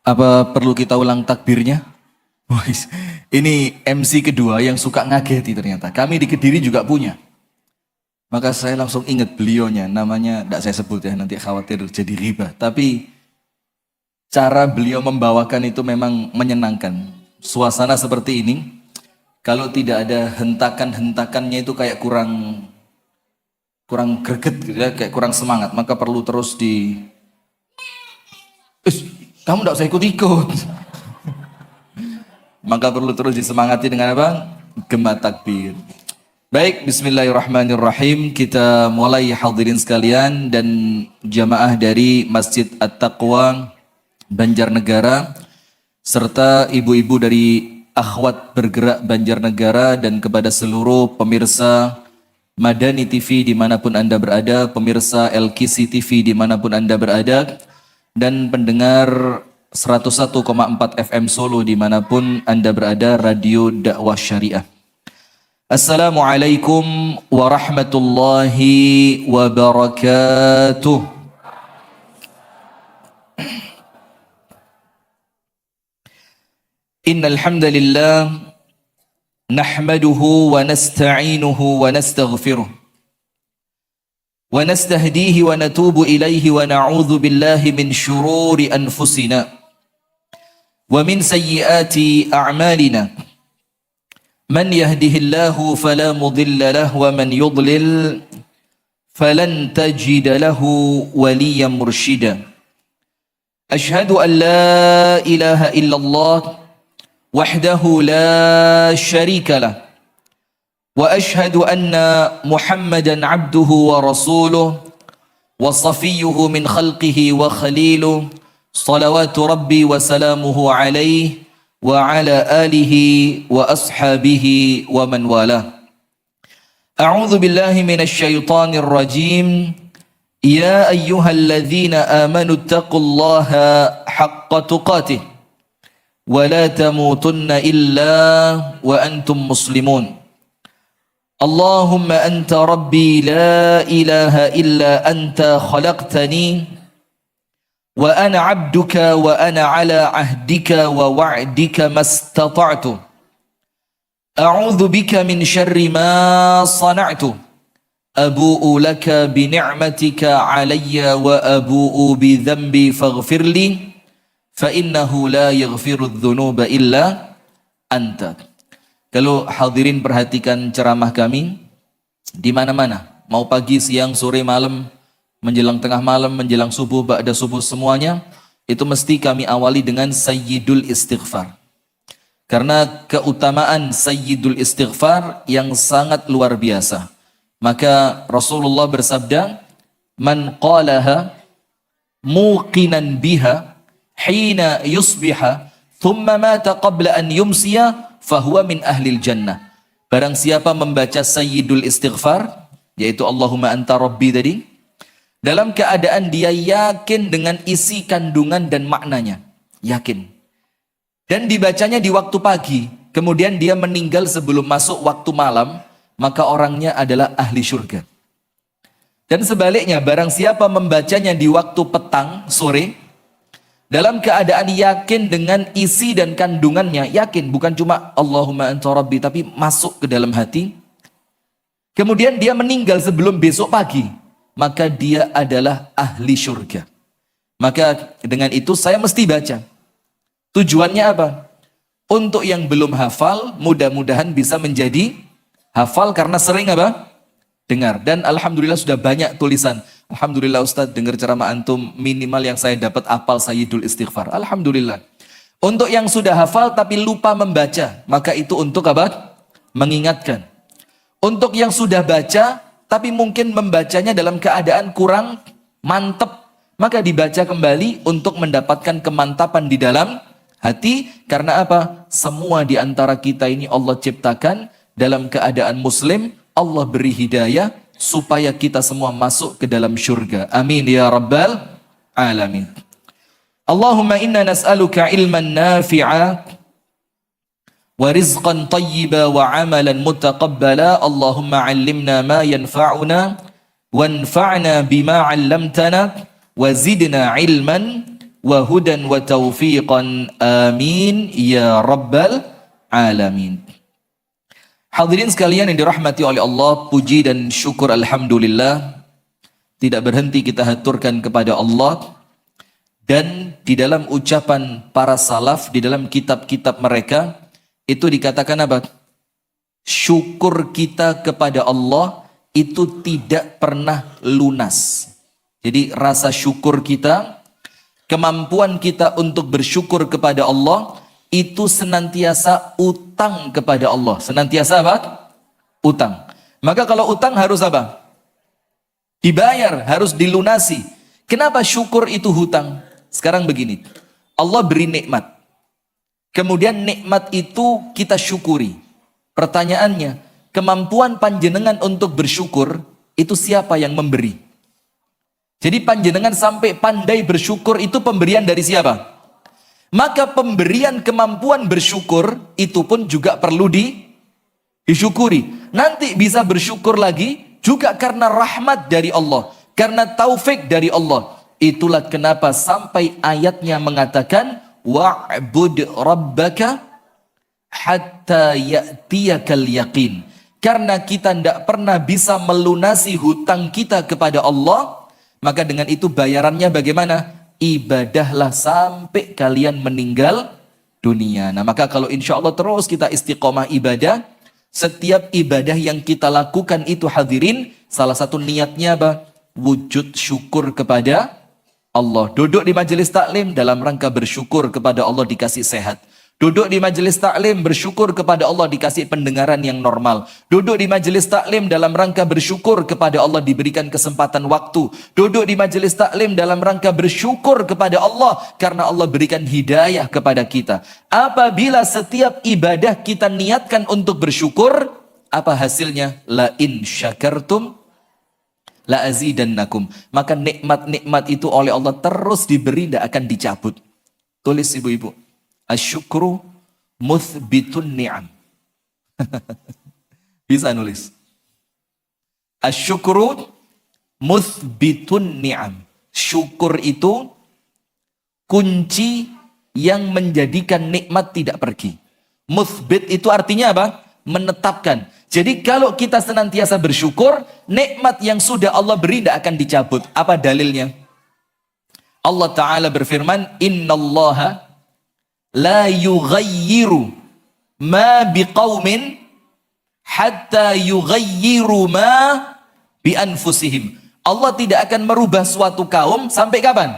Apa perlu kita ulang takbirnya? Wais, ini MC kedua yang suka ngageti ternyata. Kami di Kediri juga punya. Maka saya langsung ingat beliaunya, namanya tidak saya sebut ya, nanti khawatir jadi riba. Tapi cara beliau membawakan itu memang menyenangkan. Suasana seperti ini, kalau tidak ada hentakan-hentakannya itu kayak kurang greget gitu ya, kayak kurang semangat. Maka perlu terus kamu tidak usah ikut-ikut. Maka perlu terus disemangati dengan apa? Gema takbir. Baik, bismillahirrahmanirrahim. Kita mulai hadirin sekalian dan jamaah dari Masjid At-Taqwa Banjarnegara serta ibu-ibu dari Akhwat Bergerak Banjarnegara dan kepada seluruh pemirsa Madani TV dimanapun Anda berada, pemirsa LKC TV dimanapun Anda berada, dan pendengar 101,4 FM Solo dimanapun Anda berada, Radio Dakwah Syariah. Assalamualaikum warahmatullahi wabarakatuh. Innal hamdalillah nahmaduhu wa nasta'inuhu wa nastaghfiruh wa nastahdihi wa natubu ilaihi wa na'udzu billahi min syururi anfusina wa min sayyiati a'malina man yahdihillahu fala mudilla lahu wa man yudlil falan tajida lahu waliyan mursyida. Ashhadu an la ilaha illallah wahdahu la syarika lah wa ashhadu anna Muhammadan abduhu wa rasuluh wa safiyyuhu min khalqihi wa khaliluh salawatu rabbi wa salamuhu alaihi wa ala alihi wa ashabihi wa man walah. A'udzu billahi minasy syaithanir rajim. Ya ayyuhalladzina amanu taqullaha haqqa tuqatih wa la tamutunna illa wa antum muslimun. Allahumma anta rabbi la ilaha illa anta khalaqtani wa ana abduka wa ana ala ahdika wa wa'dika mastata'tu. A'udzu bika min syarri ma sana'tu. Abu'u laka bi ni'matika 'alayya wa abu'u bi dhanbi faghfirli fa innahu la yaghfiru dzunuba illa anta. Kalau hadirin perhatikan ceramah kami di mana-mana, mau pagi, siang, sore, malam, menjelang tengah malam, menjelang subuh, ba'da subuh, semuanya itu mesti kami awali dengan sayyidul istighfar. Karena keutamaan sayyidul istighfar yang sangat luar biasa. Maka Rasulullah bersabda, "Man qalaha muqinan biha hina yusbiha thumma mata qabla an yumsiya fahuwa min ahlil jannah." Barang siapa membaca sayyidul istighfar, yaitu Allahumma anta rabbi tadi, dalam keadaan dia yakin dengan isi kandungan dan maknanya, yakin, dan dibacanya di waktu pagi, kemudian dia meninggal sebelum masuk waktu malam, maka orangnya adalah ahli surga. Dan sebaliknya, barang siapa membacanya di waktu petang, sore, dalam keadaan yakin dengan isi dan kandungannya, yakin, bukan cuma Allahumma anta rabbi, tapi masuk ke dalam hati, kemudian dia meninggal sebelum besok pagi, maka dia adalah ahli surga. Maka dengan itu saya mesti baca. Tujuannya apa? Untuk yang belum hafal, mudah-mudahan bisa menjadi hafal karena sering apa? Dengar. Dan alhamdulillah sudah banyak tulisan. Alhamdulillah Ustadz, dengar ceramah antum, minimal yang saya dapat hafal sayyidul istighfar. Alhamdulillah. Untuk yang sudah hafal tapi lupa membaca, maka itu untuk apa? Mengingatkan. Untuk yang sudah baca tapi mungkin membacanya dalam keadaan kurang mantap, maka dibaca kembali untuk mendapatkan kemantapan di dalam hati. Karena apa? Semua di antara kita ini Allah ciptakan dalam keadaan muslim. Allah beri hidayah supaya kita semua masuk ke dalam syurga. Amin ya rabbal alamin. Allahumma inna nas'aluka ilman nafi'a wa rizqan tayyiba wa amalan mutaqabbala. Allahumma 'allimna ma yanfa'una wanfa'na bima 'allamtana wa zidna ilman wa hudan wa taufiqan amin ya rabbal alamin. Hadirin sekalian yang dirahmati oleh Allah, puji dan syukur alhamdulillah tidak berhenti kita haturkan kepada Allah. Dan di dalam ucapan para salaf, di dalam kitab-kitab mereka, itu dikatakan apa? Syukur kita kepada Allah itu tidak pernah lunas. Jadi rasa syukur kita, kemampuan kita untuk bersyukur kepada Allah, itu senantiasa utang kepada Allah. Senantiasa apa? Utang. Maka kalau utang harus apa? Dibayar, harus dilunasi. Kenapa syukur itu hutang? Sekarang begini, Allah beri nikmat. Kemudian nikmat itu kita syukuri. Pertanyaannya, kemampuan panjenengan untuk bersyukur, itu siapa yang memberi? Jadi panjenengan sampai pandai bersyukur itu pemberian dari siapa? Maka pemberian kemampuan bersyukur itu pun juga perlu disyukuri. Nanti bisa bersyukur lagi juga karena rahmat dari Allah, karena taufik dari Allah. Itulah kenapa sampai ayatnya mengatakan wa'bud rabbaka hatta ya'tiyakal yaqin. Karena kita tidak pernah bisa melunasi hutang kita kepada Allah, maka dengan itu bayarannya bagaimana? Ibadahlah sampai kalian meninggal dunia. Nah, maka kalau insya Allah terus kita istiqomah ibadah, setiap ibadah yang kita lakukan itu hadirin, salah satu niatnya apa? Wujud syukur kepada Allah. Duduk di majelis taklim dalam rangka bersyukur kepada Allah dikasih sehat. Duduk di majelis taklim bersyukur kepada Allah dikasih pendengaran yang normal. Duduk di majelis taklim dalam rangka bersyukur kepada Allah diberikan kesempatan waktu. Duduk di majelis taklim dalam rangka bersyukur kepada Allah karena Allah berikan hidayah kepada kita. Apabila setiap ibadah kita niatkan untuk bersyukur, apa hasilnya? La in syakartum la azidannakum. Maka nikmat-nikmat itu oleh Allah terus diberi, tidak akan dicabut. Tulis ibu-ibu. Asyukru muthbitun ni'am. Bisa nulis. Asyukru muthbitun ni'am. Syukur itu kunci yang menjadikan nikmat tidak pergi. Muthbit itu artinya apa? Menetapkan. Jadi kalau kita senantiasa bersyukur, nikmat yang sudah Allah beri tidak akan dicabut. Apa dalilnya? Allah Ta'ala berfirman, Innallaha la yughayyiru ma biqaumin hatta yughayyiru ma bi anfusihim. Allah tidak akan merubah suatu kaum sampai kapan?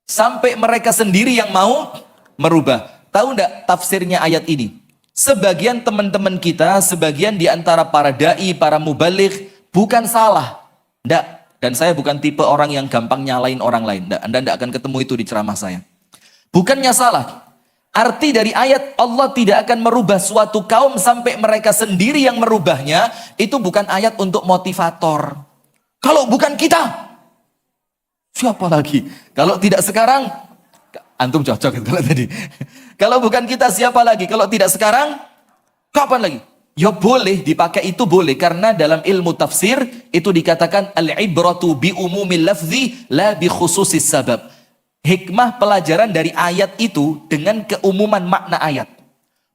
Sampai mereka sendiri yang mau merubah. Tahu enggak tafsirnya ayat ini? Sebagian teman-teman kita, sebagian di antara para dai, para mubaligh bukan salah. Enggak. Dan saya bukan tipe orang yang gampang nyalain orang lain. Enggak. Anda enggak akan ketemu itu di ceramah saya. Bukannya salah. Arti dari ayat Allah tidak akan merubah suatu kaum sampai mereka sendiri yang merubahnya, itu bukan ayat untuk motivator. Kalau bukan kita, siapa lagi? Kalau tidak sekarang, antum cocok kalau tadi. Kalau bukan kita, siapa lagi? Kalau tidak sekarang, kapan lagi? Ya boleh, dipakai itu boleh. Karena dalam ilmu tafsir, itu dikatakan al-ibratu bi umumil lafzi la bi khususis sabab. Hikmah pelajaran dari ayat itu dengan keumuman makna ayat.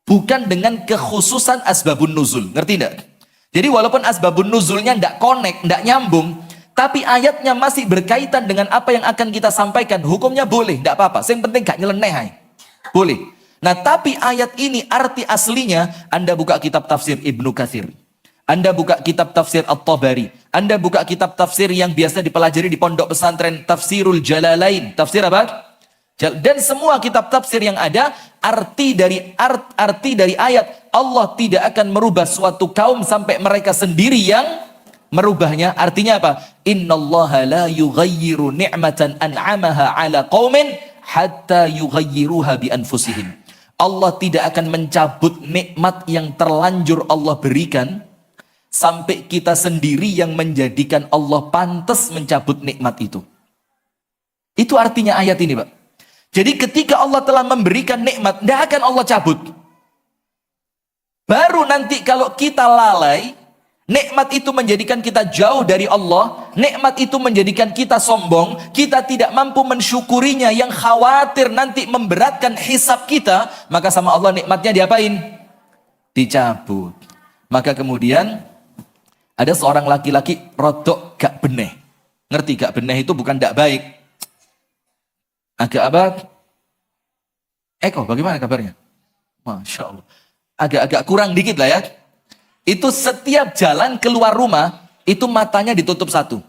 Bukan dengan kekhususan asbabun nuzul. Ngerti enggak? Jadi walaupun asbabun nuzulnya enggak connect, enggak nyambung, tapi ayatnya masih berkaitan dengan apa yang akan kita sampaikan. Hukumnya boleh, enggak apa-apa. Yang penting enggak nyeleneh. Boleh. Nah, tapi ayat ini arti aslinya, Anda buka kitab tafsir Ibnu Katsir. Anda buka kitab tafsir At-Tabari. Anda buka kitab tafsir yang biasa dipelajari di pondok pesantren, Tafsirul Jalalain. Tafsir apa? Dan semua kitab tafsir yang ada, arti dari ayat, Allah tidak akan merubah suatu kaum sampai mereka sendiri yang merubahnya. Artinya apa? Innallaha la yughayyiru ni'matan an'amaha ala qaumin hatta yughayyiruha bi anfusihim. Allah tidak akan mencabut nikmat yang terlanjur Allah berikan sampai kita sendiri yang menjadikan Allah pantas mencabut nikmat itu. Itu artinya ayat ini, Pak. Jadi ketika Allah telah memberikan nikmat, tidak akan Allah cabut. Baru nanti kalau kita lalai, Nikmat itu menjadikan kita jauh dari Allah, nikmat itu menjadikan kita sombong, kita tidak mampu mensyukurinya, yang khawatir nanti memberatkan hisab kita, maka sama Allah nikmatnya diapain? Dicabut. Maka kemudian ada seorang laki-laki rodok gak beneh. Ngerti gak beneh itu bukan gak baik. Agak apa? Eko, bagaimana kabarnya? Masya Allah. Agak-agak kurang dikit lah ya. Itu setiap jalan keluar rumah, itu matanya ditutup satu.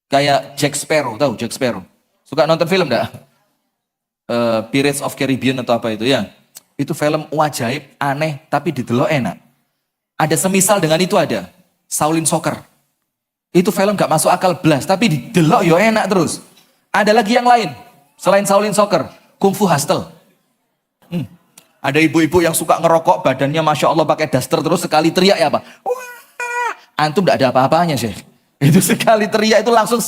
Kayak Jack Sparrow, tahu Jack Sparrow? Suka nonton film enggak? Pirates of Caribbean atau apa itu ya? Itu film wajaib, aneh, tapi didelok enak. Ada semisal dengan itu ada. Shaolin Soccer. Itu film gak masuk akal blas, tapi didelok yo enak terus. Ada lagi yang lain, selain Shaolin Soccer, Kung Fu Hustle. Ada ibu-ibu yang suka ngerokok, badannya Masya Allah pakai daster terus, sekali teriak ya apa? Wah, antum gak ada apa-apanya sih. Itu sekali teriak itu langsung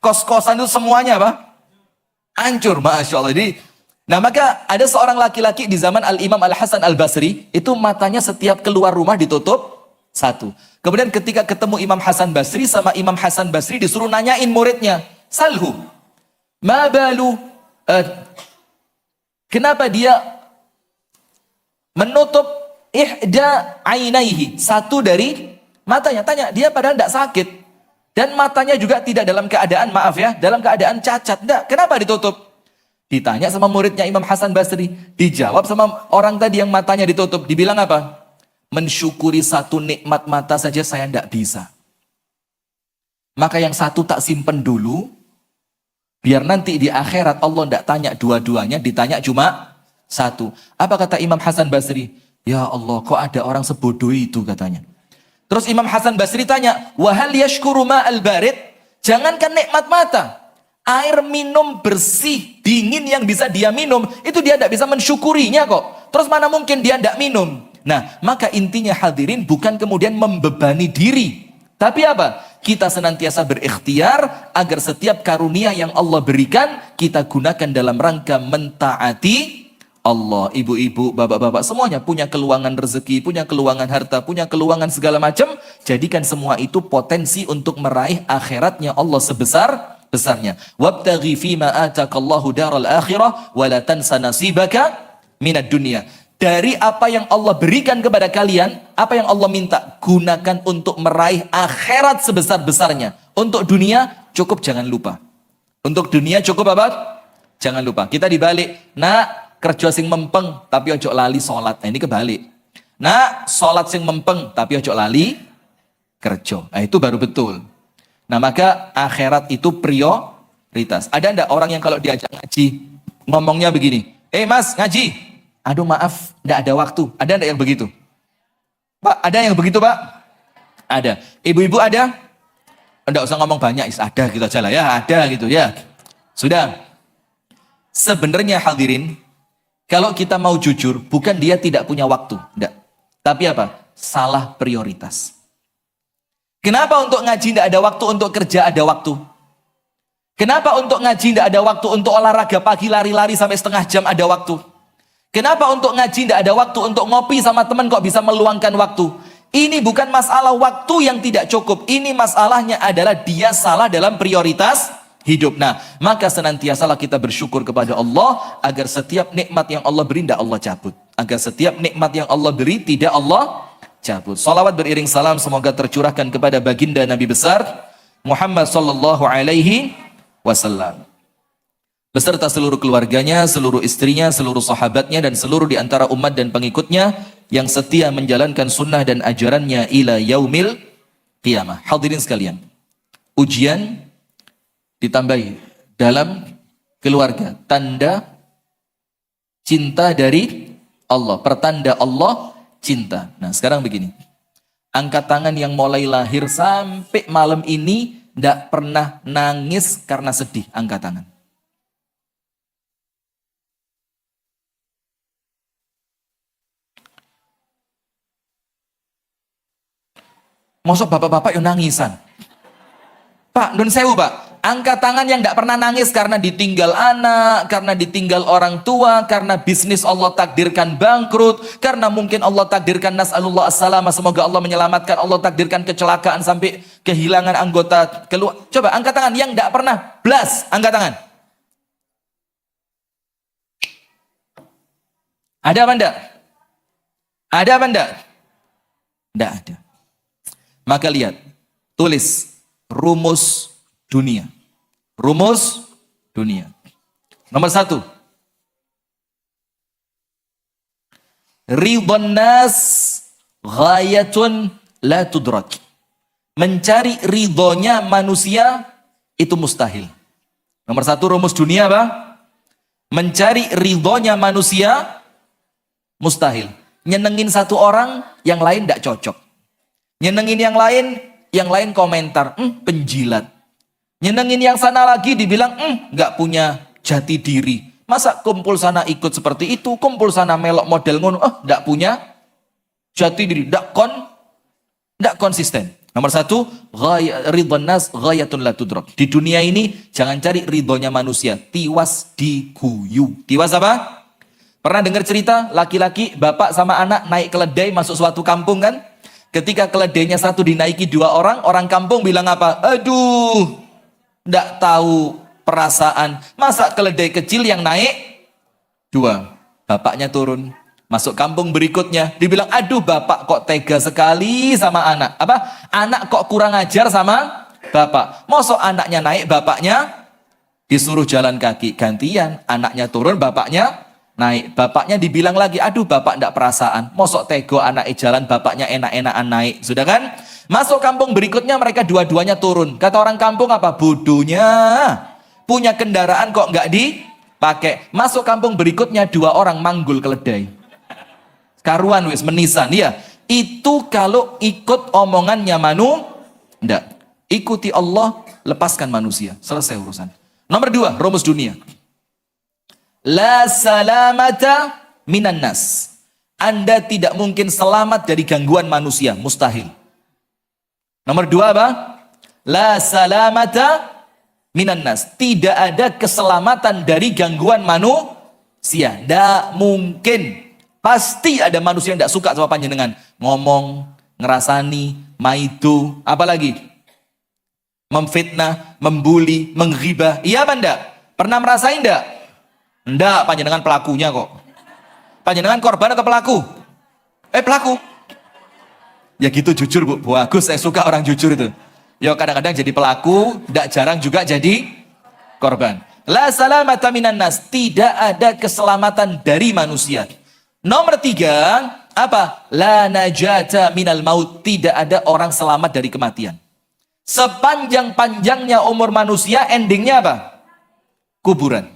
kos-kosan itu semuanya apa? Hancur, Masya Allah. Jadi, nah maka ada seorang laki-laki di zaman Al-Imam Al-Hasan Al-Basri, itu matanya setiap keluar rumah ditutup satu. Kemudian ketika ketemu Imam Hasan Basri, sama Imam Hasan Basri disuruh nanyain muridnya, Salhu, ma balu, kenapa dia menutup ihda ainaihi, satu dari matanya. Tanya, dia padahal tidak sakit. Dan matanya juga tidak dalam keadaan, maaf ya, dalam keadaan cacat. Tidak, kenapa ditutup? Ditanya sama muridnya Imam Hasan Basri. Dijawab sama orang tadi yang matanya ditutup. Dibilang apa? Mensyukuri satu nikmat mata saja saya tidak bisa. Maka yang satu tak simpen dulu, biar nanti di akhirat Allah tidak tanya dua-duanya, ditanya cuma satu. Apa kata Imam Hasan Basri? Ya Allah, kok ada orang sebodoh itu katanya. Terus Imam Hasan Basri tanya, wahal yashkuru ma'al barid? Jangankan nikmat mata, air minum bersih, dingin yang bisa dia minum, itu dia tidak bisa mensyukurinya kok. Terus mana mungkin dia tidak minum? Nah, maka intinya hadirin bukan kemudian membebani diri. Tapi apa? Kita senantiasa berikhtiar agar setiap karunia yang Allah berikan, kita gunakan dalam rangka mentaati Allah. Ibu-ibu, bapak-bapak, semuanya punya keluangan rezeki, punya keluangan harta, punya keluangan segala macam. Jadikan semua itu potensi untuk meraih akhiratnya Allah sebesar-besarnya. Wabtaghi fima atakallahu daral akhirah wa la tansa nasibaka minad dunya. Dari apa yang Allah berikan kepada kalian, apa yang Allah minta, gunakan untuk meraih akhirat sebesar-besarnya. Untuk dunia, cukup jangan lupa. Untuk dunia cukup apa? Jangan lupa. Kita dibalik, nak kerja sing mempeng, tapi ojo lali sholat. Nah, ini kebalik. Nak sholat sing mempeng, tapi ojo lali kerja. Nah, itu baru betul. Nah, maka akhirat itu prioritas. Ada enggak orang yang kalau diajak ngaji, ngomongnya begini, mas ngaji, aduh maaf, enggak ada waktu. Ada enggak yang begitu? Pak, ada yang begitu Pak? Ada. Ibu-ibu ada? Enggak usah ngomong banyak, ada gitu aja lah ya, ada gitu ya. Sudah. Sebenarnya hadirin, kalau kita mau jujur, bukan dia tidak punya waktu, enggak. Tapi apa? Salah prioritas. Kenapa untuk ngaji tidak ada waktu, untuk kerja ada waktu? Kenapa untuk ngaji tidak ada waktu, untuk olahraga pagi lari-lari sampai setengah jam ada waktu? Kenapa untuk ngaji tidak ada waktu, untuk ngopi sama teman kok bisa meluangkan waktu? Ini bukan masalah waktu yang tidak cukup, ini masalahnya adalah dia salah dalam prioritas hidup. Nah, maka senantiasalah kita bersyukur kepada Allah agar setiap nikmat yang Allah beri tidak Allah cabut. Agar setiap nikmat yang Allah beri tidak Allah cabut. Salawat beriring salam semoga tercurahkan kepada baginda Nabi besar Muhammad sallallahu alaihi wasallam. Beserta seluruh keluarganya, seluruh istrinya, seluruh sahabatnya, dan seluruh di antara umat dan pengikutnya yang setia menjalankan sunnah dan ajarannya ila yaumil qiyamah. Hadirin sekalian, ujian ditambahi dalam keluarga, tanda cinta dari Allah, pertanda Allah cinta. Nah sekarang begini, angkat tangan yang mulai lahir sampai malam ini tidak pernah nangis karena sedih, angkat tangan. Masuk bapak-bapak yang nangisan. Pak, nun sewu Pak, Angkat tangan yang tidak pernah nangis karena ditinggal anak, karena ditinggal orang tua, karena bisnis Allah takdirkan bangkrut, karena mungkin Allah takdirkan nas'alullah as-salamah, semoga Allah menyelamatkan, Allah takdirkan kecelakaan sampai kehilangan anggota keluar. Coba angkat tangan yang tidak pernah blas, angkat tangan. Ada apa enggak? Ada apa enggak? Enggak ada. Maka lihat, tulis rumus dunia. Rumus dunia. Nomor 1. Ridwan nas ghayatun la tudrak. Mencari ridhonya manusia itu mustahil. Nomor 1 rumus dunia apa? Mencari ridhonya manusia mustahil. Nyenengin satu orang, yang lain tidak cocok. Nyenengin yang lain komentar, penjilat. Nyenengin yang sana lagi dibilang, nggak punya jati diri. Masa kumpul sana ikut seperti itu, kumpul sana melok model ngono, nggak punya jati diri, nggak konsisten. Nomor 1, ridwan nas ghayatun la tudrak. Di dunia ini jangan cari ridhonya manusia, tiwas diguyu. Tiwas apa? Pernah dengar cerita laki-laki, bapak sama anak naik keledai masuk suatu kampung kan? Ketika keledainya satu dinaiki 2 orang, orang kampung bilang apa? Aduh, nggak tahu perasaan. Masa keledai kecil yang naik 2? Bapaknya turun. Masuk kampung berikutnya, dibilang, aduh bapak kok tega sekali sama anak. Apa? Anak kok kurang ajar sama bapak. Mosok anaknya naik, bapaknya disuruh jalan kaki. Gantian, anaknya turun, bapaknya naik. Bapaknya dibilang lagi, aduh bapak ndak perasaan. Mosok tego anaknya jalan, bapaknya enak-enakan naik. Sudah kan? Masuk kampung berikutnya, mereka dua-duanya turun. Kata orang kampung apa? Bodohnya. Punya kendaraan kok nggak dipakai. Masuk kampung berikutnya, 2 orang manggul keledai. Karuan wis menisan. Ya, itu kalau ikut omongannya ndak. Ikuti Allah, lepaskan manusia. Selesai urusan. Nomor 2, rumus dunia. La salamata minan nas. Anda tidak mungkin selamat dari gangguan manusia, mustahil. Nomor 2 apa? La salamata minan nas. Tidak ada keselamatan dari gangguan manusia. Tidak mungkin. Pasti ada manusia yang tidak suka sama panjenengan. Ngomong, ngerasani, maitu, apalagi? Memfitnah, membuli, menghibah. Iya apa enggak? Pernah merasain enggak? Enggak, panjenengan pelakunya kok. Panjenengan korban atau pelaku? Pelaku. Ya gitu jujur Bu, bagus, saya suka orang jujur itu. Ya kadang-kadang jadi pelaku, tidak jarang juga jadi korban. La salamata minan nas, tidak ada keselamatan dari manusia. Nomor 3, apa? La najata minal maut, tidak ada orang selamat dari kematian. Sepanjang-panjangnya umur manusia, endingnya apa? Kuburan.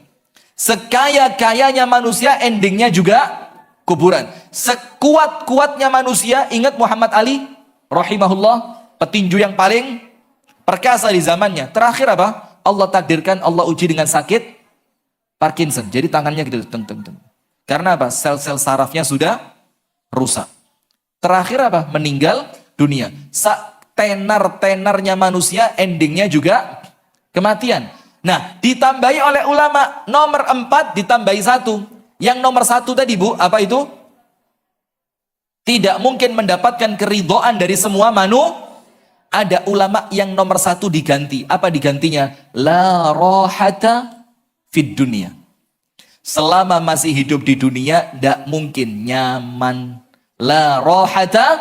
Sekaya-kayanya manusia, endingnya juga kuburan. Sekuat-kuatnya manusia, ingat Muhammad Ali rahimahullah, petinju yang paling perkasa di zamannya. Terakhir apa? Allah takdirkan, Allah uji dengan sakit Parkinson. Jadi tangannya gitu, karena apa? Sel-sel sarafnya sudah rusak. Terakhir apa? Meninggal dunia. Tenar-tenarnya manusia, endingnya juga kematian. Nah, ditambahi oleh ulama, nomor 4 ditambahi 1. Yang nomor 1 tadi Bu, apa itu? Tidak mungkin mendapatkan keridhaan dari semua Ada ulama yang nomor 1 diganti. Apa digantinya? La rohata fid dunia. Selama masih hidup di dunia, tidak mungkin nyaman. La rohata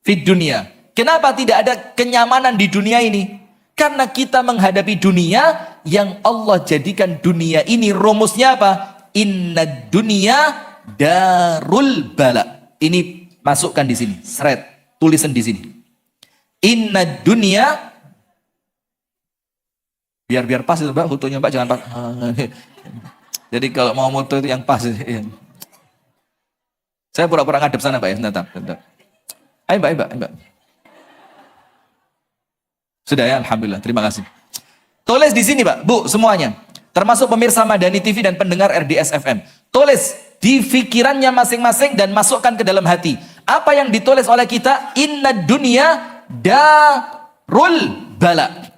fid dunia. Kenapa tidak ada kenyamanan di dunia ini? Karena kita menghadapi dunia yang Allah jadikan dunia ini rumusnya apa? Inna dunia darul bala. Ini masukkan di sini, seret, tulisan di sini. Inna dunia, biar pas itu Mbak, fotonya Mbak jangan pas. Jadi kalau mau foto itu yang pas. Saya pura-pura ngadep sana Mbak ya, sebentar. Ayo Mbak. Sudah ya, alhamdulillah, terima kasih. Tulis di sini Pak, Bu, semuanya. Termasuk pemirsa Madani TV dan pendengar RDS FM. Tulis di pikirannya masing-masing dan masukkan ke dalam hati. Apa yang ditulis oleh kita? Inna dunia darul bala.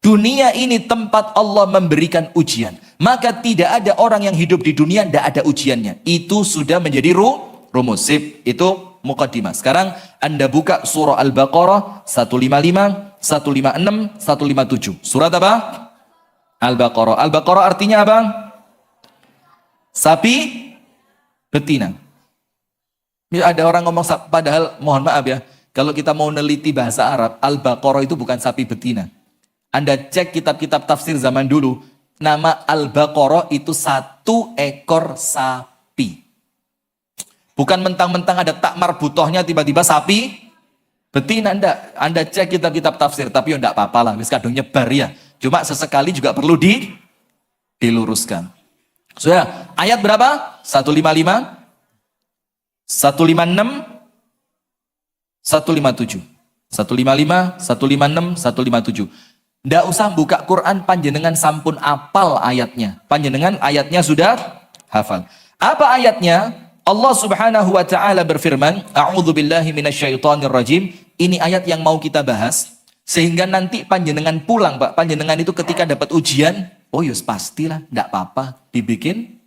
Dunia ini tempat Allah memberikan ujian. Maka tidak ada orang yang hidup di dunia tidak ada ujiannya. Itu sudah menjadi rumus. Sip, itu muqaddimah. Sekarang Anda buka surah Al-Baqarah 155, 156, 157. Surat apa? Al-Baqarah. Al-Baqarah artinya apa? Sapi betina. Ya, ada orang ngomong, padahal mohon maaf ya, kalau kita mau neliti bahasa Arab, Al-Baqarah itu bukan sapi betina. Anda cek kitab-kitab tafsir zaman dulu, nama Al-Baqarah itu satu ekor sapi. Bukan mentang-mentang ada tak marbutohnya tiba-tiba sapi betina. Anda cek kitab-kitab tafsir, tapi ya enggak apa-apa lah, wis kadung nyebar ya. Cuma sesekali juga perlu diluruskan. Sudah, ayat berapa? 155, 156, 157. 155, 156, 157. Nggak usah buka Quran, panjenengan sampun apal ayatnya. Panjenengan ayatnya sudah hafal. Apa ayatnya? Allah Subhanahu wa taala berfirman, A'udzubillahi minasyaitonirrajim. Ini ayat yang mau kita bahas sehingga nanti panjenengan pulang, Pak. Panjenengan itu ketika dapat ujian, oh yus pastilah, enggak apa-apa, dibikin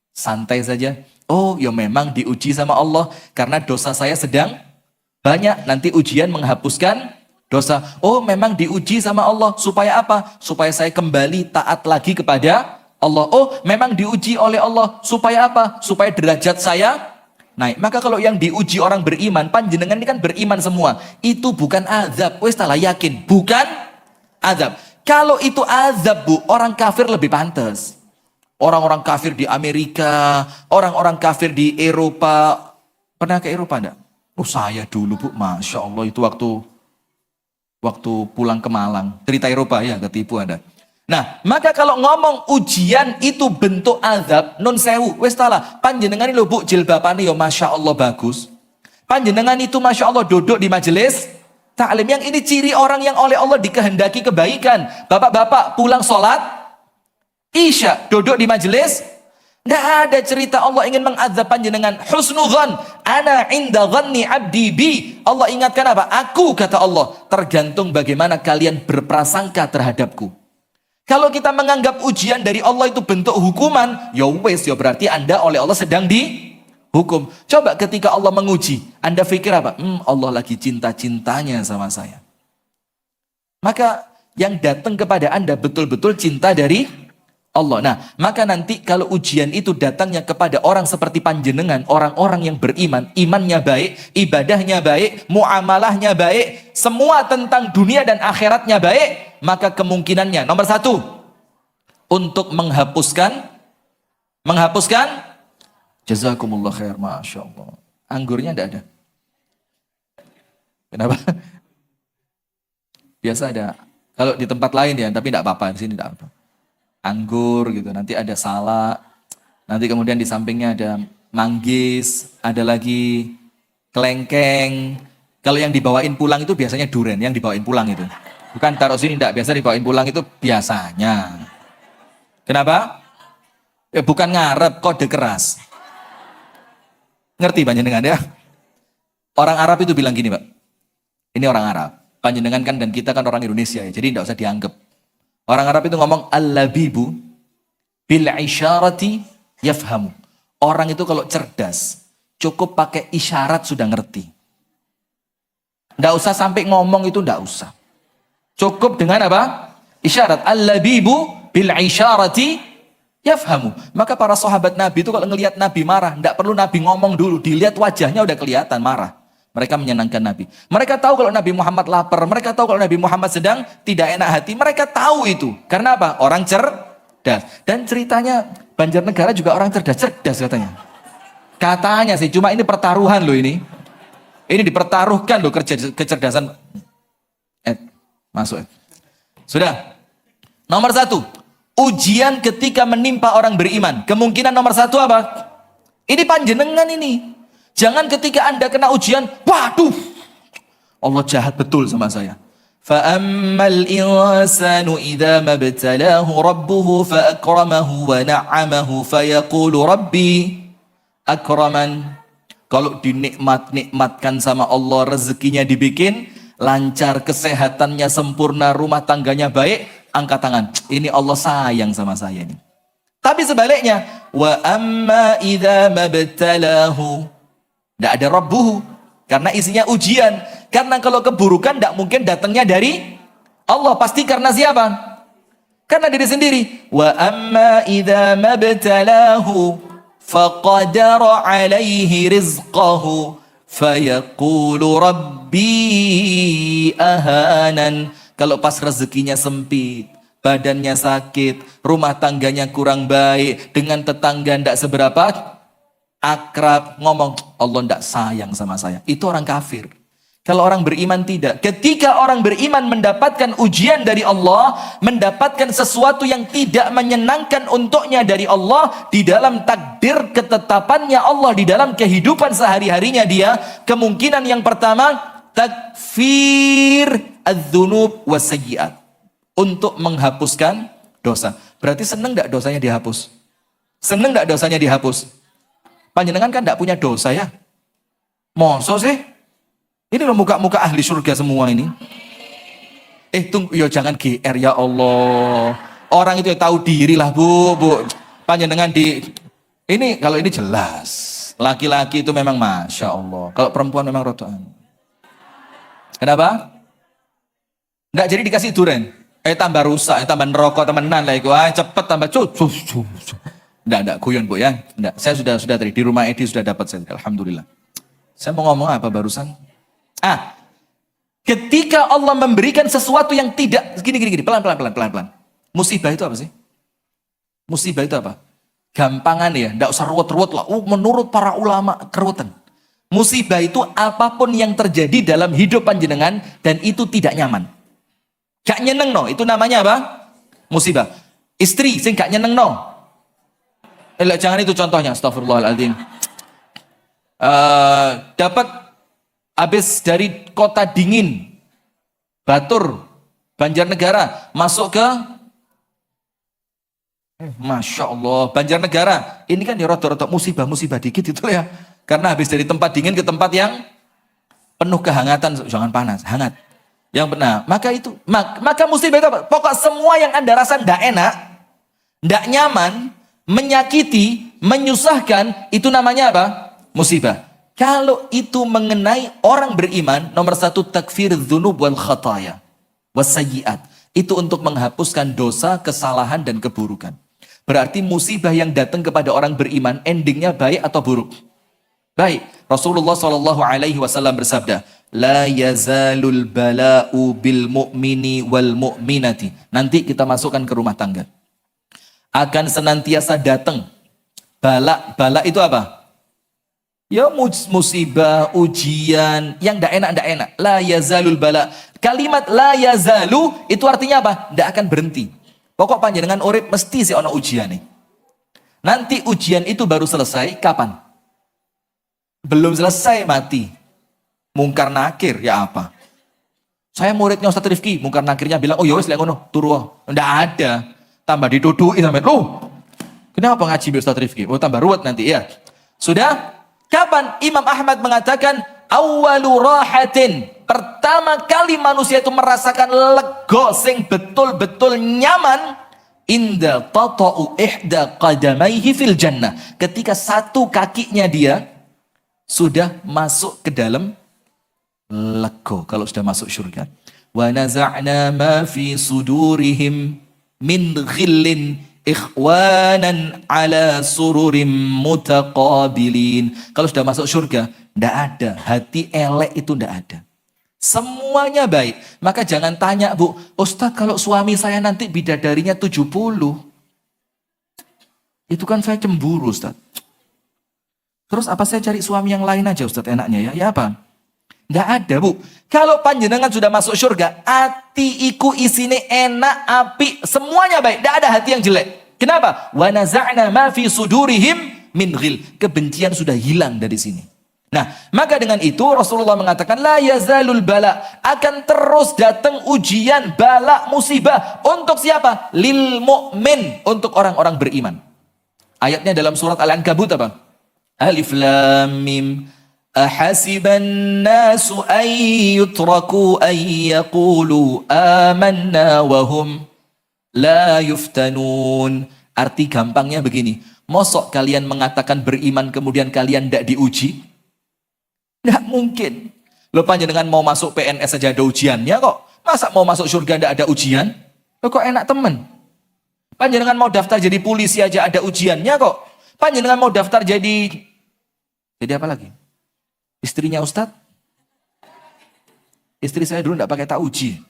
santai saja. Oh, ya memang diuji sama Allah karena dosa saya sedang banyak, nanti ujian menghapuskan dosa. Oh, memang diuji sama Allah supaya apa? Supaya saya kembali taat lagi kepada Allah. Oh, memang diuji oleh Allah supaya apa? Supaya derajat saya naik. Maka kalau yang diuji orang beriman, panjenengan ini kan beriman semua. Itu bukan azab. Wes talah yakin, bukan azab. Kalau itu azab, Bu, orang kafir lebih pantas. Orang-orang kafir di Amerika, orang-orang kafir di Eropa. Pernah ke Eropa enggak? Oh, saya dulu, Bu. Masya Allah, itu waktu pulang ke Malang. Cerita Eropa ya, ketipu Anda. Nah, maka kalau ngomong ujian itu bentuk azab, nun sewu, wes talah. Panjenengan ini, Bu, jilbabane ya Masya Allah bagus. Panjenengan itu Masya Allah duduk di majelis taklim. Yang ini ciri orang yang oleh Allah dikehendaki kebaikan. Bapak-bapak pulang sholat Isya, duduk di majelis. Nggak ada cerita Allah ingin mengazab panjenengan. Husnudzan, ana inda dhanni abdi bi. Allah ingatkan apa? Aku, kata Allah, tergantung bagaimana kalian berprasangka terhadapku. Kalau kita menganggap ujian dari Allah itu bentuk hukuman, ya wes, ya berarti Anda oleh Allah sedang dihukum. Coba ketika Allah menguji, Anda pikir apa? Allah lagi cinta-cintanya sama saya. Maka yang datang kepada Anda betul-betul cinta dari Allah. Nah, maka nanti kalau ujian itu datangnya kepada orang seperti panjenengan, orang-orang yang beriman, imannya baik, ibadahnya baik, muamalahnya baik, semua tentang dunia dan akhiratnya baik, maka kemungkinannya nomor satu, untuk menghapuskan jazakumullah khair, Masya Allah. Anggurnya tidak ada. Kenapa? Biasa ada. Kalau di tempat lain ya, tapi tidak apa-apa, di sini tidak apa. Anggur gitu, nanti ada salak, nanti kemudian di sampingnya ada manggis, ada lagi kelengkeng. Kalau yang dibawain pulang itu biasanya durian, yang dibawain pulang itu. Bukan taruh sini, enggak, biasa dibawain pulang itu biasanya. Kenapa? Ya bukan ngarep, kode keras. Ngerti panjenengan ya? Orang Arab itu bilang gini, Pak. Ini orang Arab. Panjenengan kan dan kita kan orang Indonesia ya, jadi enggak usah dianggap. Orang Arab itu ngomong al-labibu bil isyarati yafhamu. Orang itu kalau cerdas, cukup pakai isyarat sudah ngerti. Nggak usah sampai ngomong itu, nggak usah. Cukup dengan apa? Isyarat. Al-labibu bil isyarati yafhamu. Maka para sahabat Nabi itu kalau ngelihat Nabi marah, nggak perlu Nabi ngomong dulu, dilihat wajahnya udah kelihatan marah. Mereka menyenangkan Nabi. Mereka tahu kalau Nabi Muhammad lapar. Mereka tahu kalau Nabi Muhammad sedang tidak enak hati. Mereka tahu itu. Karena apa? Orang cerdas. Dan ceritanya Banjarnegara juga orang cerdas. Cerdas katanya. Katanya sih. Cuma ini pertaruhan loh ini. Ini dipertaruhkan loh kecerdasan. Masuk. Sudah. Nomor satu. Ujian ketika menimpa orang beriman. Kemungkinan nomor satu apa? Ini panjenengan ini. Jangan ketika Anda kena ujian, waduh, Allah jahat betul sama saya. فَأَمَّا الْإِنسَانُ إِذَا مَبْتَلَاهُ رَبُّهُ فَأَكْرَمَهُ وَنَعَّمَهُ فَيَقُولُ رَبِّي أَكْرَمَنْ. Kalau dinikmatkan sama Allah, rezekinya dibikin lancar, kesehatannya sempurna, rumah tangganya baik, angkat tangan. Ini Allah sayang sama saya ini. Tapi sebaliknya, wa amma idza mabtalahu, tidak ada rabbuhu, karena isinya ujian. Karena kalau keburukan tidak mungkin datangnya dari Allah, pasti karena siapa? Karena diri sendiri. Wa amma idza mabtalahu faqadara alaihi rizqahu fayaqulu rabbi ahanan. Kalau pas rezekinya sempit, badannya sakit, rumah tangganya kurang baik, dengan tetangga tidak seberapa akrab, ngomong Allah tidak sayang sama saya. Itu orang kafir. Kalau orang beriman tidak. Ketika orang beriman mendapatkan ujian dari Allah, mendapatkan sesuatu yang tidak menyenangkan untuknya dari Allah, di dalam takdir ketetapannya Allah, di dalam kehidupan sehari-harinya dia, kemungkinan yang pertama, takfir adz-dzunub was-sayyi'at, untuk menghapuskan dosa. Berarti seneng tidak dosanya dihapus? Seneng tidak dosanya dihapus? Panjenengan kan tidak punya dosa ya? Masa sih? Ini loh muka-muka ahli surga semua ini. Tunggu, yo jangan GR ya Allah. Orang itu ya tahu diri lah bu. Panjenengan di ini, kalau ini jelas. Laki-laki itu memang Masya Allah. Kalau perempuan memang rotoan. Kenapa? Nggak jadi dikasih duren. Tambah rusak, tambah neraka temenan lah itu. Cepet tambah Nggak, guyon bu ya. Nggak, saya sudah tadi di rumah Edi sudah dapat saya. Alhamdulillah. Saya mau ngomong apa barusan? Ketika Allah memberikan sesuatu yang tidak gini, pelan. Musibah itu apa sih? Musibah itu apa? Gampangan ya, nggak usah ruwet-ruwet lah. Menurut para ulama keruwetan. Musibah itu apapun yang terjadi dalam hidup panjenengan dan itu tidak nyaman. Gak nyeneng no, itu namanya apa? Musibah. Istri sing gak nyeneng no. Jangan itu contohnya, astagfirullahaladzim. Dapat habis dari kota dingin, Batur, Banjarnegara, masuk ke Masya Allah, Banjarnegara. Ini kan ya rotok-rotok musibah dikit itu ya. Karena habis dari tempat dingin ke tempat yang penuh kehangatan, jangan panas, hangat. Yang benar, maka musibah itu apa? Pokok semua yang Anda rasa tidak enak, tidak nyaman, menyakiti, menyusahkan, itu namanya apa? Musibah. Kalau itu mengenai orang beriman, nomor satu takfir dzunub wal khataya wasayyi'at. Itu untuk menghapuskan dosa, kesalahan dan keburukan. Berarti musibah yang datang kepada orang beriman endingnya baik atau buruk? Baik. Rasulullah SAW bersabda, la yazalul bala'u bil mu'mini wal mu'minati. Nanti kita masukkan ke rumah tangga. Akan senantiasa datang bala itu apa? Ya musibah, ujian, yang tidak enak. La yazalul bala. Kalimat la yazalu itu artinya apa? Tidak akan berhenti. Pokok panjenengan urip mesti si ono ujian nih. Nanti ujian itu baru selesai kapan? Belum selesai mati. Mungkar nakir ya apa? Saya muridnya Ustaz Rifki, mungkar nakirnya bilang, oh yowes lihat ngono, turu. Tidak ada. Tambah dituduhin sampai, kenapa ngaji Ustaz Rifki? Oh tambah ruwet nanti ya. Sudah? Kapan Imam Ahmad mengatakan awwalu rahatin, pertama kali manusia itu merasakan lego sing betul-betul nyaman, inda tata'u ihda qadamaihi fil jannah, ketika satu kakinya dia sudah masuk ke dalam lego, kalau sudah masuk surga. Wa naza'na ma fi sudurihim min ghillin ikhwanan ala sururim mutaqabilin. Kalau sudah masuk surga, tidak ada. Hati elek itu tidak ada. Semuanya baik. Maka jangan tanya, Bu, Ustadz kalau suami saya nanti bidadarinya 70. Itu kan saya cemburu, Ustadz. Terus apa saya cari suami yang lain aja, Ustadz, enaknya ya? Ya apa? Nggak ada, Bu. Kalau panjenengan sudah masuk surga, hati iku isine enak, api, semuanya baik. Nggak ada hati yang jelek. Kenapa? Wa naza'na ma fi sudurihim min ghil. Kebencian sudah hilang dari sini. Nah, maka dengan itu Rasulullah mengatakan la yazalul bala, akan terus datang ujian, bala, musibah. Untuk siapa? Lil mu'min, untuk orang-orang beriman. Ayatnya dalam surat Al-Ankabut apa? Alif lam mim. Ahasiban nasu ay yutraku ay yaqulu amanna wa hum la yuftanun. Arti gampangnya begini, mosok kalian mengatakan beriman kemudian kalian tidak diuji? Tidak mungkin. Lo panjenengan mau masuk PNS saja ada ujiannya kok. Masa mau masuk surga tidak ada ujian? Lo kok enak temen. Panjenengan mau daftar jadi polisi aja ada ujiannya kok. Panjenengan mau daftar jadi apa lagi? Istrinya Ustadz? Istri saya dulu tidak pakai tak uji.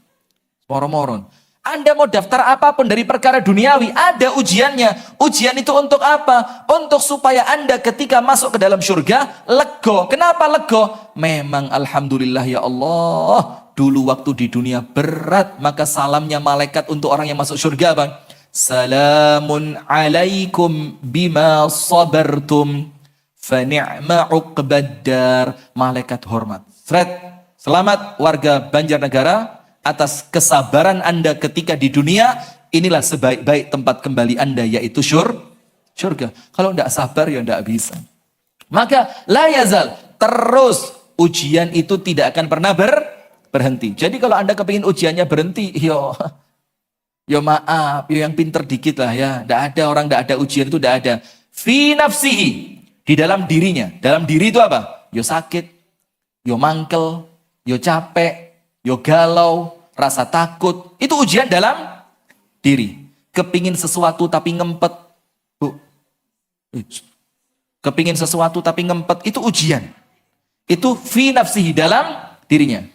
Moron-moron. Anda mau daftar apapun dari perkara duniawi, ada ujiannya. Ujian itu untuk apa? Untuk supaya Anda ketika masuk ke dalam surga, lego. Kenapa lego? Memang alhamdulillah ya Allah, dulu waktu di dunia berat, maka salamnya malaikat untuk orang yang masuk surga, Bang. Salamun alaikum bima sabartum, fa ni'ma uqbaddar. Malaikat hormat. Fred, selamat warga Banjarnegara atas kesabaran Anda ketika di dunia. Inilah sebaik-baik tempat kembali Anda, yaitu surga. Kalau tidak sabar ya tidak bisa. Maka la yazal, terus ujian itu tidak akan pernah berhenti. Jadi kalau Anda kepingin ujiannya berhenti, yo maaf, yo yang pinter dikit lah ya. Tidak ada orang tidak ada ujian itu tidak ada. Fi nafsihi, di dalam dirinya. Dalam diri itu apa? Yo sakit, yo mangkel, yo capek, yo galau, rasa takut, itu ujian dalam diri. Kepingin sesuatu tapi ngempet, Bu. Kepingin sesuatu tapi ngempet, itu ujian. Itu fi nafsihi, dalam dirinya.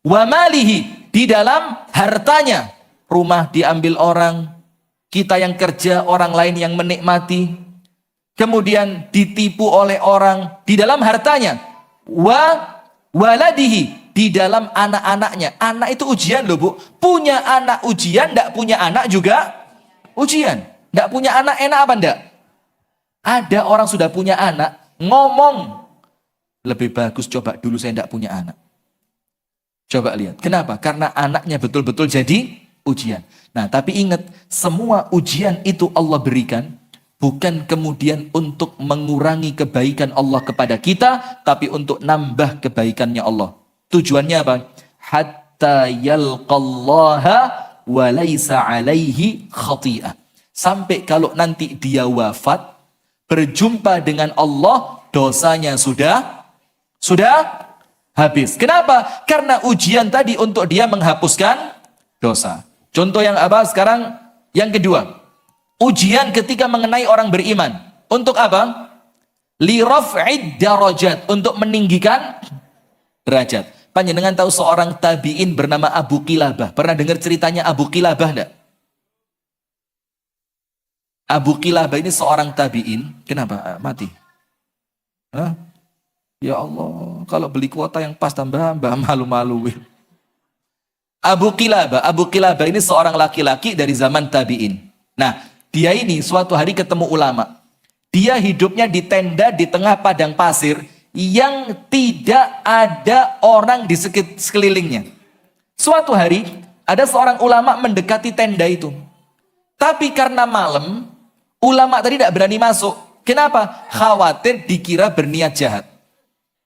Wa malihi, di dalam hartanya. Rumah diambil orang, kita yang kerja, orang lain yang menikmati. Kemudian ditipu oleh orang, di dalam hartanya. Wa waladihi, di dalam anak-anaknya. Anak itu ujian loh, Bu. Punya anak ujian, tidak punya anak juga ujian. Tidak punya anak enak apa enggak? Ada orang sudah punya anak, ngomong, lebih bagus coba dulu saya tidak punya anak. Coba lihat. Kenapa? Karena anaknya betul-betul jadi ujian. Nah, tapi ingat, semua ujian itu Allah berikan bukan kemudian untuk mengurangi kebaikan Allah kepada kita, tapi untuk nambah kebaikannya Allah. Tujuannya apa? Hatta yalqallaha wa laisa alaihi khati'ah. Sampai kalau nanti dia wafat, berjumpa dengan Allah, dosanya sudah habis. Kenapa? Karena ujian tadi untuk dia menghapuskan dosa. Contoh yang apa sekarang? Yang kedua, ujian ketika mengenai orang beriman. Untuk apa? Li raf'id darajat, untuk meninggikan derajat. Panjenengan tahu seorang tabi'in bernama Abu Qilabah. Pernah dengar ceritanya Abu Qilabah enggak? Abu Qilabah ini seorang tabi'in. Kenapa mati? Hah? Ya Allah, kalau beli kuota yang pas tambah malu-maluin. Abu Qilabah ini seorang laki-laki dari zaman tabi'in. Nah, dia ini suatu hari ketemu ulama. Dia hidupnya di tenda di tengah padang pasir yang tidak ada orang di sekelilingnya. Suatu hari ada seorang ulama mendekati tenda itu. Tapi karena malam, ulama tadi tidak berani masuk. Kenapa? Khawatir dikira berniat jahat.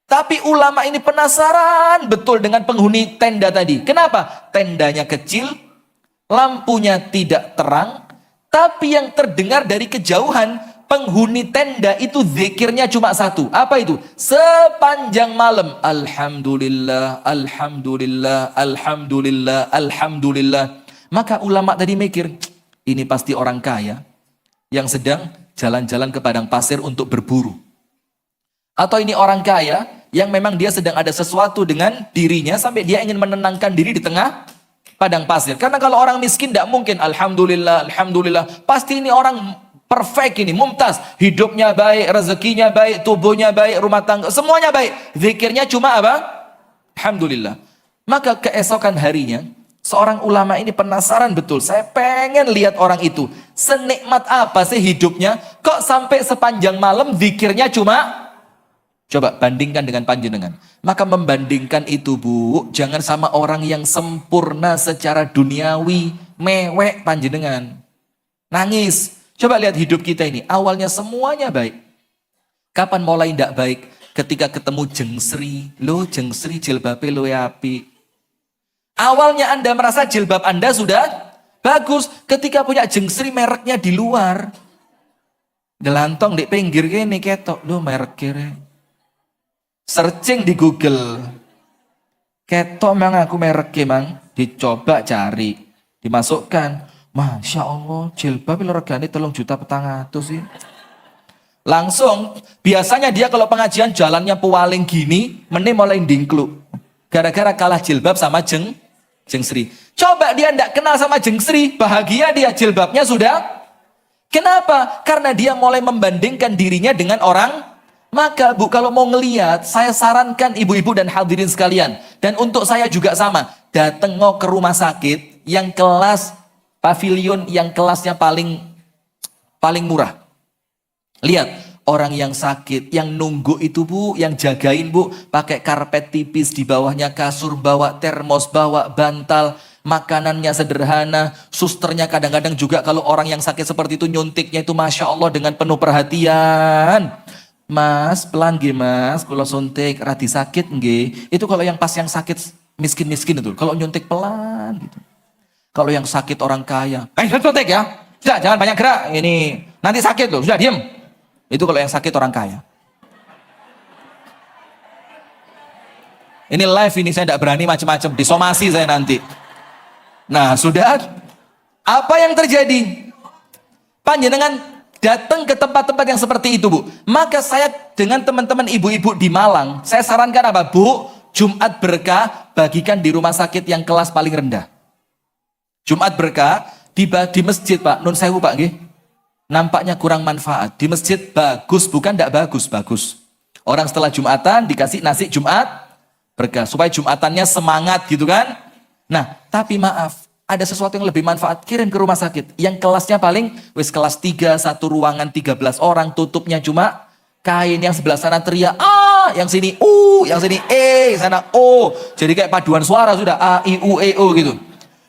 Tapi ulama ini penasaran betul dengan penghuni tenda tadi. Kenapa? Tendanya kecil, lampunya tidak terang, tapi yang terdengar dari kejauhan, penghuni tenda itu zikirnya cuma satu. Apa itu? Sepanjang malam, Alhamdulillah, Alhamdulillah, Alhamdulillah, Alhamdulillah. Maka ulama tadi mikir, ini pasti orang kaya yang sedang jalan-jalan ke padang pasir untuk berburu. Atau ini orang kaya yang memang dia sedang ada sesuatu dengan dirinya sampai dia ingin menenangkan diri di tengah padang pasir. Karena kalau orang miskin tidak mungkin Alhamdulillah, Alhamdulillah. Pasti ini orang perfect ini, mumtaz. Hidupnya baik, rezekinya baik, tubuhnya baik, rumah tangga, semuanya baik. Zikirnya cuma apa? Alhamdulillah. Maka keesokan harinya, seorang ulama ini penasaran betul. Saya pengen lihat orang itu. Senikmat apa sih hidupnya? Kok sampai sepanjang malam zikirnya cuma... Coba bandingkan dengan panjenengan. Maka membandingkan itu, Bu, jangan sama orang yang sempurna secara duniawi, mewek panjenengan. Nangis. Coba lihat hidup kita ini. Awalnya semuanya baik. Kapan mulai tidak baik? Ketika ketemu jengsri. Lo jengsri jilbabnya lo api. Awalnya Anda merasa jilbab Anda sudah Bagus, ketika punya jengsri mereknya di luar. Gelantong di pinggir kene ketok, lho merek kira. Searching di Google. Ketok mang aku merek mang, dicoba cari, dimasukkan. Masya Allah, jilbab itu regane 3,4 juta sih. Langsung, biasanya dia kalau pengajian jalannya puwaling gini, meni mulai dingkluk. Gara-gara kalah jilbab sama jengsri. Coba dia ndak kenal sama jengsri, bahagia dia jilbabnya sudah. Kenapa? Karena dia mulai membandingkan dirinya dengan orang. Maka Bu, kalau mau ngelihat, saya sarankan ibu-ibu dan hadirin sekalian. Dan untuk saya juga sama, datang ke rumah sakit yang kelas pavilion, yang kelasnya paling murah. Lihat, orang yang sakit, yang nunggu itu Bu, yang jagain Bu, pakai karpet tipis, di bawahnya kasur, bawa termos, bawa bantal, makanannya sederhana, susternya kadang-kadang juga kalau orang yang sakit seperti itu nyuntiknya itu Masya Allah dengan penuh perhatian. Mas, pelan nggih Mas, kalau suntik radi sakit nggih. Itu kalau yang pas yang sakit miskin-miskin itu, kalau nyuntik pelan gitu. Kalau yang sakit orang kaya, suntik ya, sudah jangan banyak gerak, ini nanti sakit loh, sudah diem. Itu kalau yang sakit orang kaya. Ini live ini, saya tidak berani macam-macam, disomasi saya nanti. Nah sudah, apa yang terjadi? Panjenengan datang ke tempat-tempat yang seperti itu Bu. Maka saya dengan teman-teman ibu-ibu di Malang, saya sarankan apa Bu? Jumat berkah bagikan di rumah sakit yang kelas paling rendah. Jumat berkah di masjid Pak, Nun Sewu Pak nggih. Nampaknya kurang manfaat. Di masjid bagus, bukan tidak bagus, bagus. Orang setelah Jumatan dikasih nasi Jumat berkah supaya Jumatannya semangat gitu kan. Nah, tapi maaf, ada sesuatu yang lebih manfaat, kirim ke rumah sakit. Yang kelasnya paling, wis kelas 3, satu ruangan 13 orang, tutupnya cuma kain, yang sebelah sana teriak, yang sini, yang sini, sana, Jadi kayak paduan suara sudah, A, I, U, E, O gitu.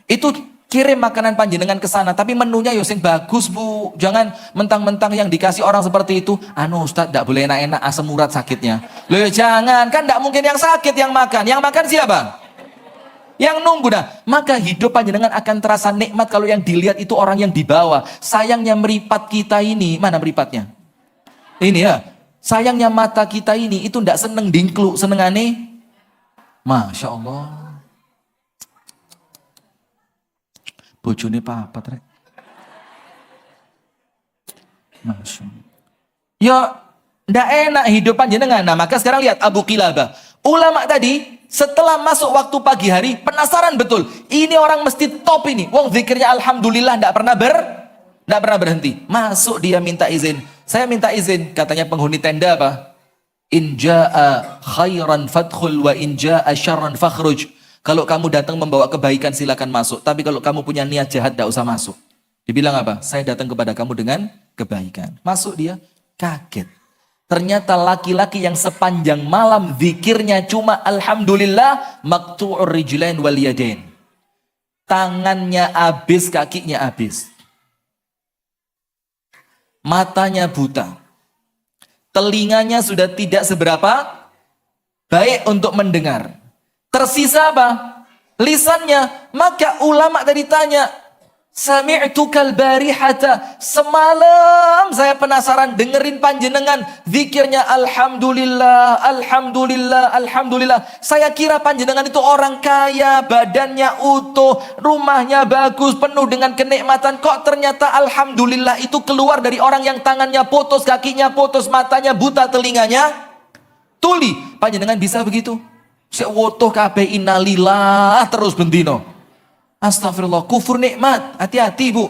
Itu kirim makanan panjenengan ke sana, tapi menunya yo sing bagus Bu. Jangan mentang-mentang yang dikasih orang seperti itu, Ustaz, tidak boleh enak-enak, asam urat sakitnya. Loh jangan, kan tidak mungkin yang sakit yang makan. Yang makan siapa? Yang nunggu. Nah, maka hidup panjenengan akan terasa nikmat kalau yang dilihat itu orang yang di bawah. Sayangnya meripat kita ini, mana meripatnya? Ini ya, sayangnya mata kita ini itu tidak seneng dingkluk, seneng aneh. Masya Allah. Bojone papat rek. Masya Allah. Ya, tidak enak hidup panjenengan. Nah, maka sekarang lihat Abu Qilabah. Ulama tadi setelah masuk waktu pagi hari, penasaran betul. Ini orang mesti top ini. Wong zikirnya alhamdulillah tidak pernah berhenti. Masuk dia minta izin. Saya minta izin, katanya penghuni tenda apa? In jaa khairan fadkhul wa in jaa syarran fakhruj. Kalau kamu datang membawa kebaikan silakan masuk. Tapi kalau kamu punya niat jahat tidak usah masuk. Dibilang apa? Saya datang kepada kamu dengan kebaikan. Masuk dia, kaget. Ternyata laki-laki yang sepanjang malam zikirnya cuma alhamdulillah maqtu'ur rijlain wal yadain. Tangannya habis, kakinya habis. Matanya buta. Telinganya sudah tidak seberapa baik untuk mendengar. Tersisa apa? Lisannya. Maka ulama tadi tanya, sami'tukal barihata, semalam saya penasaran dengerin panjenengan zikirnya alhamdulillah, alhamdulillah, alhamdulillah. Saya kira panjenengan itu orang kaya, badannya utuh, rumahnya bagus, penuh dengan kenikmatan. Kok ternyata alhamdulillah itu keluar dari orang yang tangannya putus, kakinya putus, matanya buta, telinganya tuli. Panjenengan bisa begitu? Saya wotoh kabeh innalillah terus bendino. Astagfirullah, kufur nikmat, hati-hati Bu.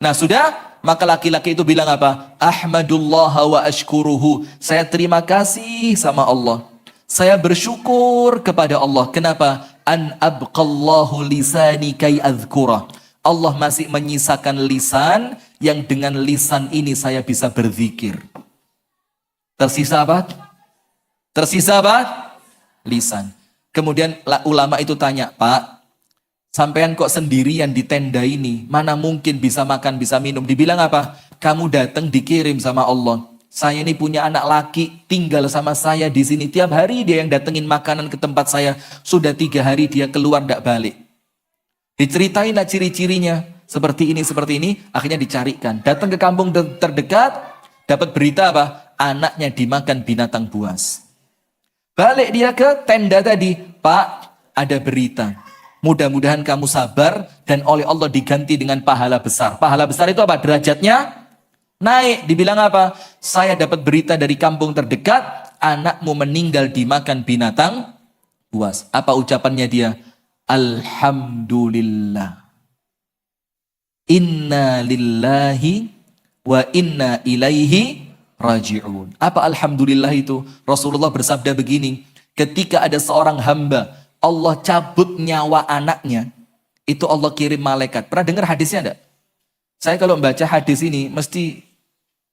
Nah sudah, maka laki-laki itu bilang apa? Ahmadullah wa ashkuruhu. Saya terima kasih sama Allah. Saya bersyukur kepada Allah. Kenapa? An abqallahu lisani kay azkurah. Allah masih menyisakan lisan yang dengan lisan ini saya bisa berzikir. Tersisa apa? Tersisa apa? Lisan. Kemudian ulama itu tanya, Pak, sampean kok sendirian di tenda ini? Mana mungkin bisa makan, bisa minum? Dibilang apa? Kamu datang dikirim sama Allah. Saya ini punya anak laki, tinggal sama saya di sini. Tiap hari dia yang datengin makanan ke tempat saya. Sudah 3 hari dia keluar tidak balik. Diceritain lah ciri-cirinya. seperti ini, akhirnya dicarikan. Datang ke kampung terdekat, dapat berita apa? Anaknya dimakan binatang buas. Balik dia ke tenda tadi, Pak, ada berita. Mudah-mudahan kamu sabar dan oleh Allah diganti dengan pahala besar. Pahala besar itu apa? Derajatnya naik. Dibilang apa? Saya dapat berita dari kampung terdekat, anakmu meninggal dimakan binatang buas. Apa ucapannya dia? Alhamdulillah. Inna lillahi wa inna ilaihi raji'un. Apa alhamdulillah itu? Rasulullah bersabda begini, ketika ada seorang hamba, Allah cabut nyawa anaknya, itu Allah kirim malaikat. Pernah dengar hadisnya enggak? Saya kalau membaca hadis ini, mesti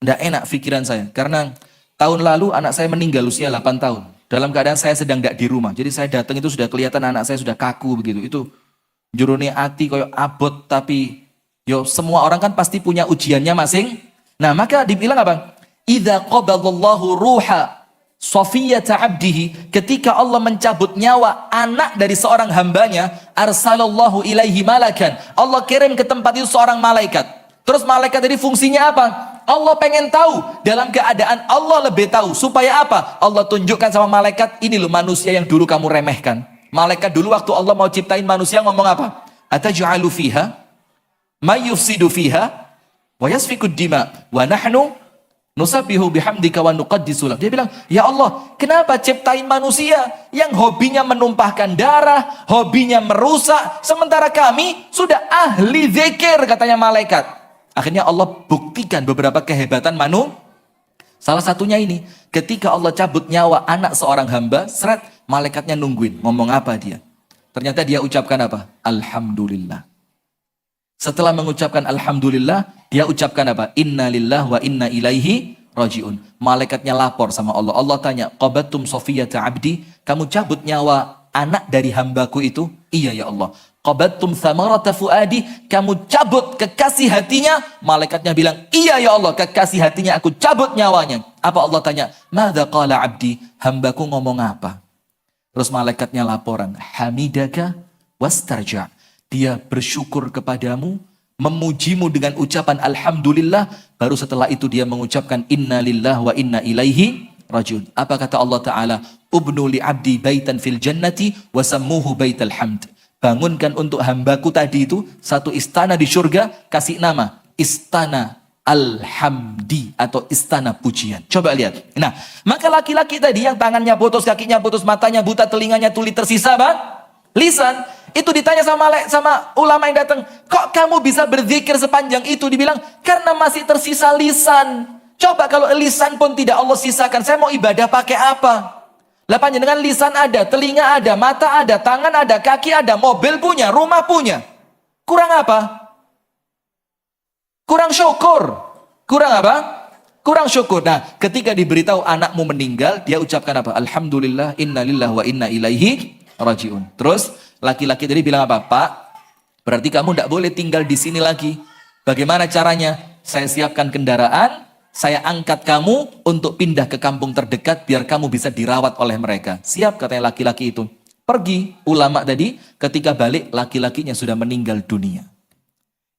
enggak enak pikiran saya. Karena tahun lalu anak saya meninggal usia 8 tahun. Dalam keadaan saya sedang enggak di rumah. Jadi saya datang itu sudah kelihatan anak saya sudah kaku begitu. Itu jurune ati koyo abot, tapi yo semua orang kan pasti punya ujiannya masing. Nah, maka dibilang apa? Idza qabadallahu ruha Safiyata abdihi, ketika Allah mencabut nyawa anak dari seorang hambanya, arsalallahu ilaihi malakan, Allah kirim ke tempat itu seorang malaikat. Terus malaikat ini fungsinya apa? Allah pengen tahu, dalam keadaan Allah lebih tahu, supaya apa? Allah tunjukkan sama malaikat, ini loh manusia yang dulu kamu remehkan. Malaikat dulu waktu Allah mau ciptain manusia ngomong apa? Ataj'alu fiha may yufsidu fiha wa yasfikud dima wa nahnu nusabbihu bihamdika wa nuqaddisu lak. Dia bilang, ya Allah, kenapa ciptain manusia yang hobinya menumpahkan darah, hobinya merusak, sementara kami sudah ahli zikir, katanya malaikat. Akhirnya Allah buktikan beberapa kehebatan manusia. Salah satunya ini, ketika Allah cabut nyawa anak seorang hamba, seret, malaikatnya nungguin, ngomong apa dia? Ternyata dia ucapkan apa? Alhamdulillah. Setelah mengucapkan Alhamdulillah, dia ucapkan apa? Inna lillah wa inna ilaihi raji'un. Malaikatnya lapor sama Allah. Allah tanya, qabattum safiyata abdi, kamu cabut nyawa anak dari hambaku itu? Iya ya Allah. Qabattum thamarata fuadi, kamu cabut kekasih hatinya? Malaikatnya bilang, iya ya Allah, kekasih hatinya aku cabut nyawanya. Apa Allah tanya? Madza qala abdi, hambaku ngomong apa? Terus malaikatnya laporan, hamidaka wastarja'. Dia bersyukur kepadamu, memujimu dengan ucapan Alhamdulillah, baru setelah itu dia mengucapkan Inna lillah wa inna ilaihi rajiun. Apa kata Allah Ta'ala? Ubnu li abdi baitan fil jannati wasammuhu baital hamd. Bangunkan untuk hambaku tadi itu satu istana di surga, kasih nama Istana Alhamdi atau Istana Pujian. Coba lihat. Nah, maka laki-laki tadi yang tangannya putus, kakinya putus, matanya buta, telinganya tuli, tersisa lisan, itu ditanya sama ulama yang datang, kok kamu bisa berzikir sepanjang itu? Dibilang, karena masih tersisa lisan. Coba kalau lisan pun tidak Allah sisakan, saya mau ibadah pakai apa? Lah panjenengan lisan ada, telinga ada, mata ada, tangan ada, kaki ada, mobil punya, rumah punya. Kurang apa? Kurang syukur. Kurang apa? Kurang syukur. Nah, ketika diberitahu anakmu meninggal, dia ucapkan apa? Alhamdulillah, inna lillah wa inna ilaihi rajiun. Terus laki-laki tadi bilang apa? Pak, berarti kamu tidak boleh tinggal di sini lagi. Bagaimana caranya? Saya siapkan kendaraan, saya angkat kamu untuk pindah ke kampung terdekat biar kamu bisa dirawat oleh mereka. Siap, katanya laki-laki itu. Pergi ulama tadi, ketika balik laki-lakinya sudah meninggal dunia.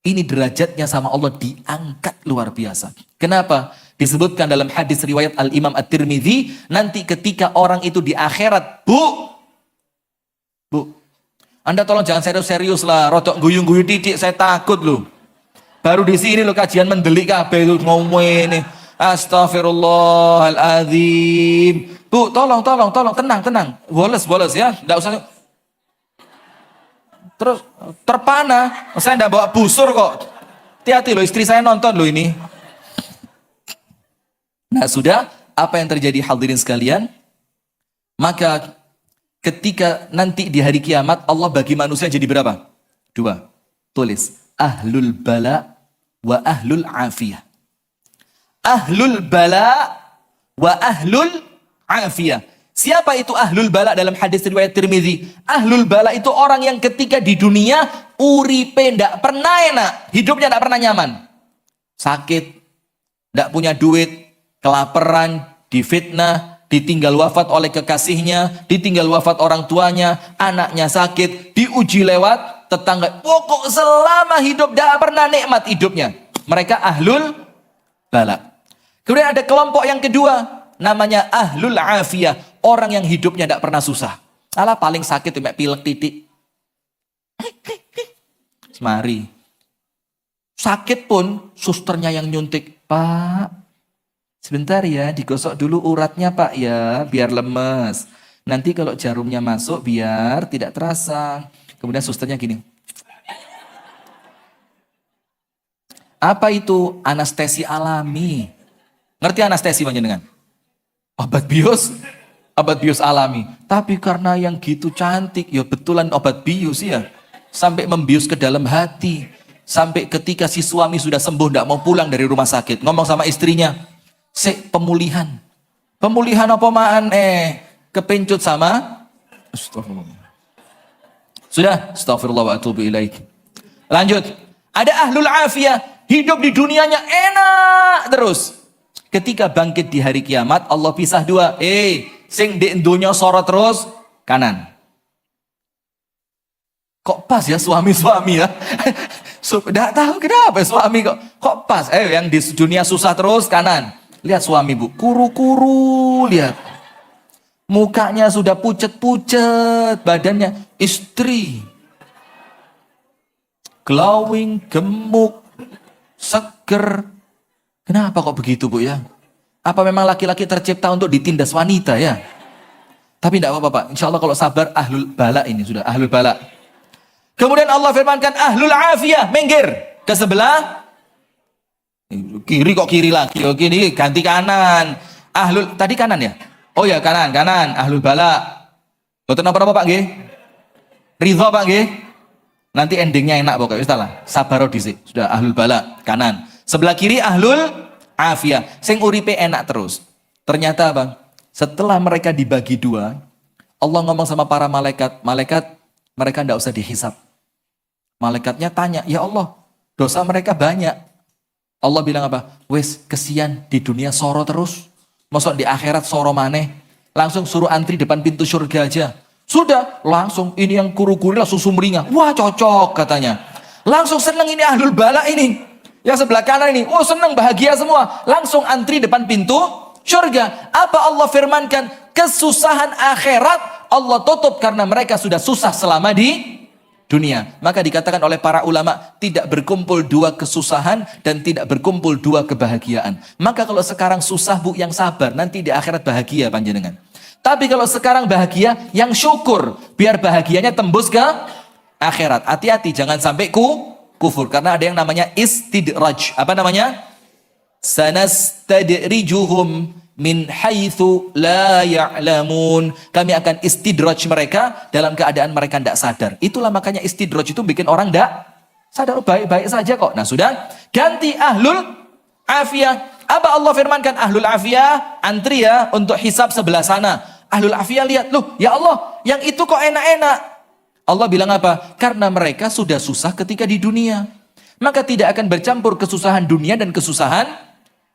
Ini derajatnya sama Allah diangkat luar biasa. Kenapa? Disebutkan dalam hadis riwayat Al-Imam At-Tirmidzi, nanti ketika orang itu di akhirat, Bu, Anda tolong jangan serius-serius lah, rotok guyung-guyung titik, saya takut loh. Baru di sini loh kajian mendelik kabeh itu ngomong ini. Astaghfirullahaladzim. Bu, tolong, tenang. Boles ya, enggak usah. Terus terpana, saya enggak bawa busur kok. Hati-hati loh, istri saya nonton loh ini. Nah, sudah, apa yang terjadi hadirin sekalian? Maka ketika nanti di hari kiamat Allah bagi manusia jadi berapa? 2. Tulis. Ahlul bala wa ahlul afiyah. Ahlul bala wa ahlul afiyah. Siapa itu ahlul bala dalam hadis riwayat Tirmidzi? Ahlul bala itu orang yang ketika di dunia uripe ndak pernah enak, hidupnya ndak pernah nyaman. Sakit, ndak punya duit, kelaparan, difitnah, ditinggal wafat oleh kekasihnya, ditinggal wafat orang tuanya, anaknya sakit, diuji lewat tetangga. Pokok selama hidup tidak pernah nikmat hidupnya. Mereka ahlul bala. Kemudian ada kelompok yang kedua, namanya ahlul afiyah. Orang yang hidupnya tidak pernah susah. Alah paling sakit tuh pilek titik. Mari. Sakit pun susternya yang nyuntik. Pak, sebentar ya, digosok dulu uratnya Pak ya, biar lemes. Nanti kalau jarumnya masuk biar tidak terasa. Kemudian susternya gini. Apa itu? Anestesi alami. Ngerti anestesi panjenengan? Obat bius. Obat bius alami. Tapi karena yang gitu cantik, ya betulan obat bius ya. Sampai membius ke dalam hati. Sampai ketika si suami sudah sembuh, tidak mau pulang dari rumah sakit. Ngomong sama istrinya, pemulihan. Pemulihan apa maan kepencut sama astagfirullah. Sudah, astagfirullah wa atubu ilaik. Lanjut. Ada ahlul afiyah, hidup di dunianya enak terus. Ketika bangkit di hari kiamat, Allah pisah dua. Sing di dunia sorot terus kanan. Kok pas ya suami-suami ya? Tidak tahu kenapa suami kok pas. Yang di dunia susah terus kanan. Lihat suami bu, kuru-kuru, lihat. Mukanya sudah pucet-pucet, badannya istri. Glowing, gemuk, seger. Kenapa kok begitu bu ya? Apa memang laki-laki tercipta untuk ditindas wanita ya? Tapi tidak apa-apa Pak. Insya Allah kalau sabar ahlul bala ini sudah ahlul bala. Kemudian Allah firmankan ahlul afiyah, minggir ke sebelah kiri kok kiri lagi. Oke ini ganti kanan. Ahlul tadi kanan ya? Oh ya kanan, ahlul bala. Boten apa-apa Pak nggih? Ridho Pak nggih? Nanti endingnya enak pokoknya. Sudah lah, sabar dhisik. Sudah ahlul bala, kanan. Sebelah kiri ahlul afiyah. Sing uripe enak terus. Ternyata Bang, setelah mereka dibagi dua, Allah ngomong sama para malaikat, mereka tidak usah dihisap. Malaikatnya tanya, ya Allah, dosa mereka banyak. Allah bilang apa? Wes, kesian di dunia soro terus. Masuk di akhirat soro maneh. Langsung suruh antri depan pintu surga aja. Sudah, langsung ini yang kuru-kuru langsung sumringah. Wah cocok katanya. Langsung seneng ini ahlul bala ini. Yang sebelah kanan ini, oh seneng bahagia semua. Langsung antri depan pintu surga. Apa Allah firmankan? Kesusahan akhirat Allah tutup karena mereka sudah susah selama di dunia. Maka dikatakan oleh para ulama, tidak berkumpul dua kesusahan dan tidak berkumpul dua kebahagiaan. Maka kalau sekarang susah bu, yang sabar, nanti di akhirat bahagia panjenengan. Tapi kalau sekarang bahagia, yang syukur, biar bahagianya tembus ke akhirat. Hati-hati, jangan sampai kufur. Karena ada yang namanya istidraj. Apa namanya? Sanastadrijuhum min haitsu la ya'lamun. Kami akan istidraj mereka dalam keadaan mereka tidak sadar. Itulah makanya istidraj itu bikin orang tidak sadar. Baik-baik saja kok. Nah sudah, ganti ahlul afiyah. Apa Allah firmankan? Ahlul afiyah antri ya untuk hisab sebelah sana. Ahlul afiyah lihat, loh ya Allah, yang itu kok enak-enak. Allah bilang apa? Karena mereka sudah susah ketika di dunia. Maka tidak akan bercampur kesusahan dunia dan kesusahan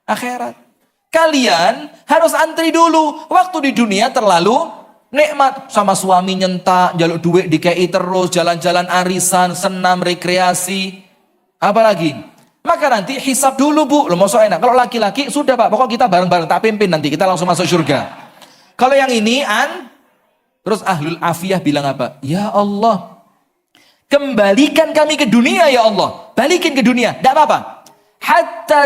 akhirat. Kalian harus antri dulu. Waktu di dunia terlalu nikmat. Sama suami nyentak, jaluk duit dikei terus, jalan-jalan arisan, senam, rekreasi. Apalagi? Maka nanti hisab dulu bu. Loh masuk enak. Kalau laki-laki sudah pak, pokok kita bareng-bareng tak pimpin nanti. Kita langsung masuk surga. Kalau yang ini terus ahlul afiyah bilang apa? Ya Allah, kembalikan kami ke dunia ya Allah. Balikin ke dunia, tidak apa-apa. Hatta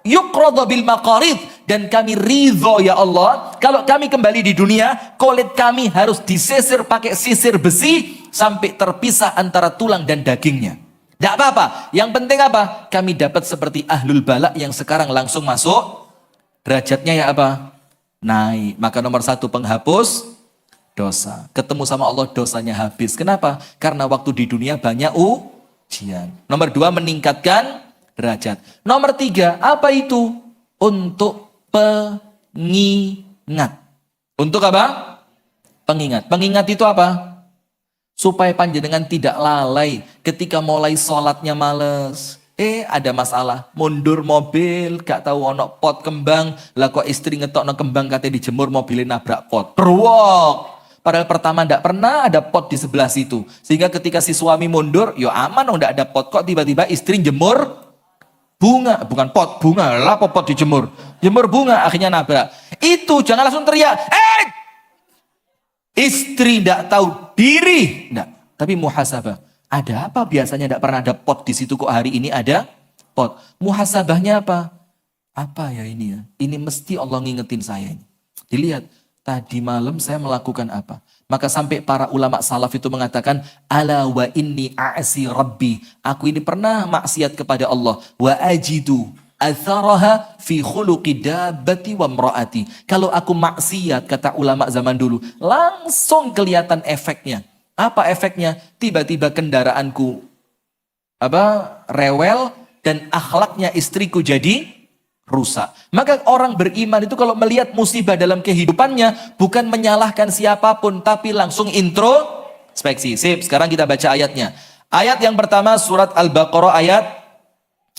yuqradha bil maqarid. Dan kami ridho ya Allah. Kalau kami kembali di dunia, kulit kami harus disisir pakai sisir besi. Sampai terpisah antara tulang dan dagingnya. Tidak apa-apa. Yang penting apa? Kami dapat seperti ahlul bala yang sekarang langsung masuk. Derajatnya ya apa? Naik. Maka nomor satu penghapus dosa. Ketemu sama Allah dosanya habis. Kenapa? Karena waktu di dunia banyak ujian. Nomor dua meningkatkan derajat. Nomor tiga apa itu? Untuk pengingat. Untuk apa? Pengingat. Pengingat itu apa? Supaya panjenengan tidak lalai ketika mulai sholatnya males. Ada masalah, mundur mobil, gak tahu ono pot kembang, lah kok istri ngetokno kembang katanya dijemur mobilnya nabrak pot. Beruang. Padahal pertama tidak pernah ada pot di sebelah situ. Sehingga ketika si suami mundur, yo aman dong tidak ada pot. Kok tiba-tiba istri jemur bunga, bukan pot, bunga. Lah pot dijemur. Jemur bunga, akhirnya nabrak. Itu jangan langsung teriak, istri tidak tahu diri. Tidak, tapi muhasabah. Ada apa biasanya tidak pernah ada pot di situ, kok hari ini ada pot? Muhasabahnya apa? Apa ya ini ya? Ini mesti Allah ngingetin saya ini. Dilihat, tadi malam saya melakukan apa? Maka sampai para ulama salaf itu mengatakan, ala wa inni a'si rabbi. Aku ini pernah maksiat kepada Allah. Wa ajidu atharaha fi khuluqi dabbati wa mraati. Kalau aku maksiat, kata ulama zaman dulu, langsung kelihatan efeknya. Apa efeknya? Tiba-tiba kendaraanku rewel dan akhlaknya istriku jadi rusak. Maka orang beriman itu kalau melihat musibah dalam kehidupannya, bukan menyalahkan siapapun, tapi langsung introspeksi. Sip, sekarang kita baca ayatnya. Ayat yang pertama surat Al-Baqarah ayat,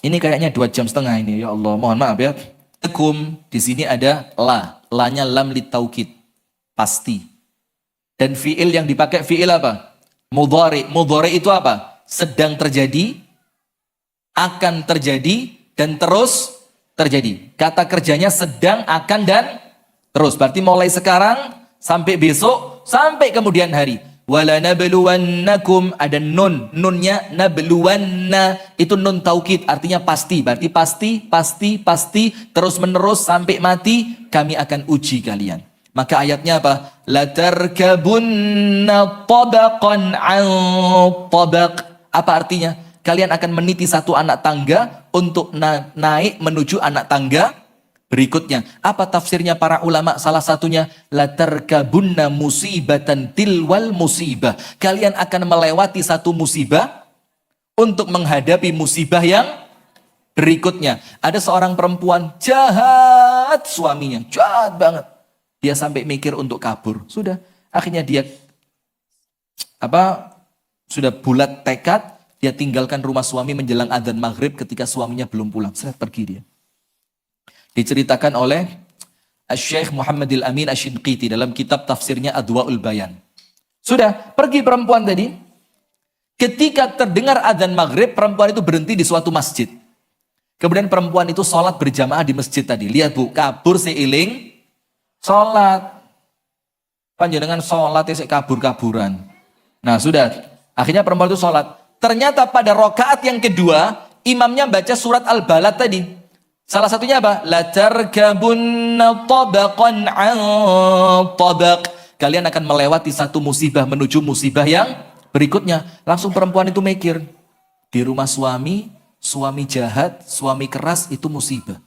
ini kayaknya 2 jam setengah ini, ya Allah, mohon maaf ya. Tekum, di sini ada la, lanya lam litaukid, pasti. Dan fiil yang dipakai fiil apa? Mudhari. Mudhari itu apa? Sedang terjadi, akan terjadi, dan terus terjadi. Kata kerjanya sedang, akan, dan terus. Berarti mulai sekarang sampai besok sampai kemudian hari. Wala nabluwannakum, ada nun, nunnya nabluwanna, itu nun taukid, artinya pasti. Berarti pasti terus menerus sampai mati kami akan uji kalian. Maka ayatnya apa? La tarkabunna tabaqan an tabaq. Apa artinya? Kalian akan meniti satu anak tangga untuk naik menuju anak tangga berikutnya. Apa tafsirnya para ulama? Salah satunya, la tarkabunna musibatan tilwal musibah. Kalian akan melewati satu musibah untuk menghadapi musibah yang berikutnya. Ada seorang perempuan jahat, suaminya jahat banget. Dia sampai mikir untuk kabur. Sudah, akhirnya dia sudah bulat tekad. Dia tinggalkan rumah suami menjelang adzan maghrib ketika suaminya belum pulang. Seret pergi dia. Diceritakan oleh Syekh Muhammadil Amin Asy-Shinqiti dalam kitab tafsirnya Adwaul Bayan. Sudah, pergi perempuan tadi. Ketika terdengar adzan maghrib, perempuan itu berhenti di suatu masjid. Kemudian perempuan itu sholat berjamaah di masjid tadi. Lihat bu, kabur seiling sholat. Panjenengan sholat ya kabur-kaburan. Nah sudah, akhirnya perempuan itu sholat. Ternyata pada rokaat yang kedua, imamnya baca surat Al-Balad tadi. Salah satunya apa? La tarkabunna tabaqan an tabaq. Kalian akan melewati satu musibah menuju musibah yang berikutnya. Langsung perempuan itu mikir, di rumah suami jahat, suami keras, itu musibah.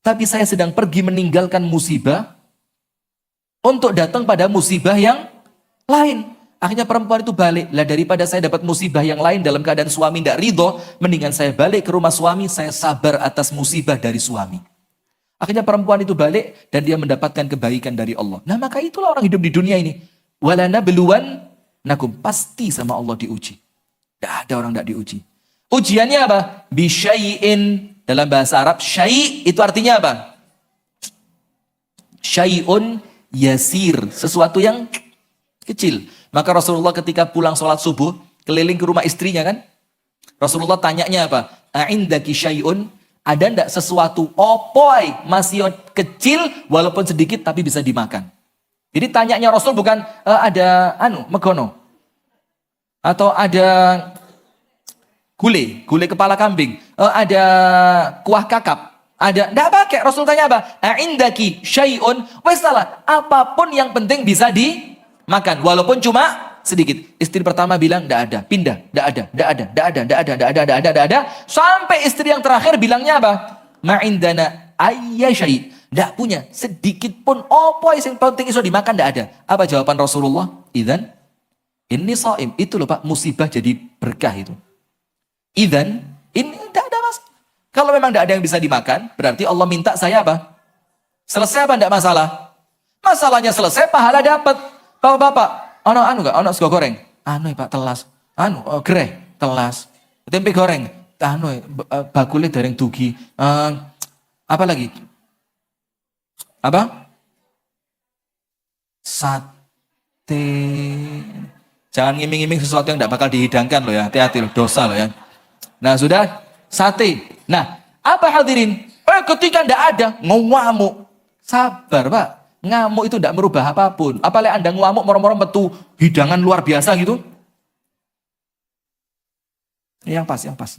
Tapi saya sedang pergi meninggalkan musibah untuk datang pada musibah yang lain. Akhirnya perempuan itu balik. Lah daripada saya dapat musibah yang lain dalam keadaan suami tidak ridho, mendingan saya balik ke rumah suami, saya sabar atas musibah dari suami. Akhirnya perempuan itu balik dan dia mendapatkan kebaikan dari Allah. Nah maka itulah orang hidup di dunia ini. Wala nabluwannakum, pasti sama Allah diuji. Tidak ada orang tidak diuji. Ujiannya apa? Bisyai'in, dalam bahasa Arab, syai' itu artinya apa? Syai'un yasir, sesuatu yang kecil. Maka Rasulullah ketika pulang sholat subuh, keliling ke rumah istrinya kan. Rasulullah tanyanya apa? A'indaki syai'un, ada ndak sesuatu opoi masih kecil walaupun sedikit tapi bisa dimakan. Jadi tanyanya Rasul bukan ada megono. Atau ada gulai kepala kambing. Ada kuah kakap. Ada, ndak pakai. Rasul tanya apa? A'indaki syai'un, wes salah. Apapun yang penting bisa dimakan walaupun cuma sedikit. Istri pertama bilang ndak ada, pindah, ndak ada. Sampai istri yang terakhir bilangnya apa? Ma'indana ayya syai'. Ndak punya sedikit pun apa yang penting iso dimakan, ndak ada. Apa jawaban Rasulullah? Idzan inni shaim. Itu loh Pak, musibah jadi berkah itu. Idzan ini ndak ada masalah. Kalau memang ndak ada yang bisa dimakan, berarti Allah minta saya apa? Selesai apa ndak masalah? Masalahnya selesai, pahala dapat. Bapak-bapak, ono sego goreng. Pak telas. Gereh telas. Tempe goreng. Bakule dereng dugi. Apa lagi? Apa? Sate sate. Jangan ngiming-ngiming sesuatu yang tidak bakal dihidangkan loh ya. Hati-hati loh, dosa loh ya. Nah sudah, sate. Nah, apa hadirin? Ketika tidak ada, ngamuk. Sabar Pak, ngamuk itu tidak merubah apapun. Apalagi Anda ngamuk moro-moro metu hidangan luar biasa gitu. Yang pas.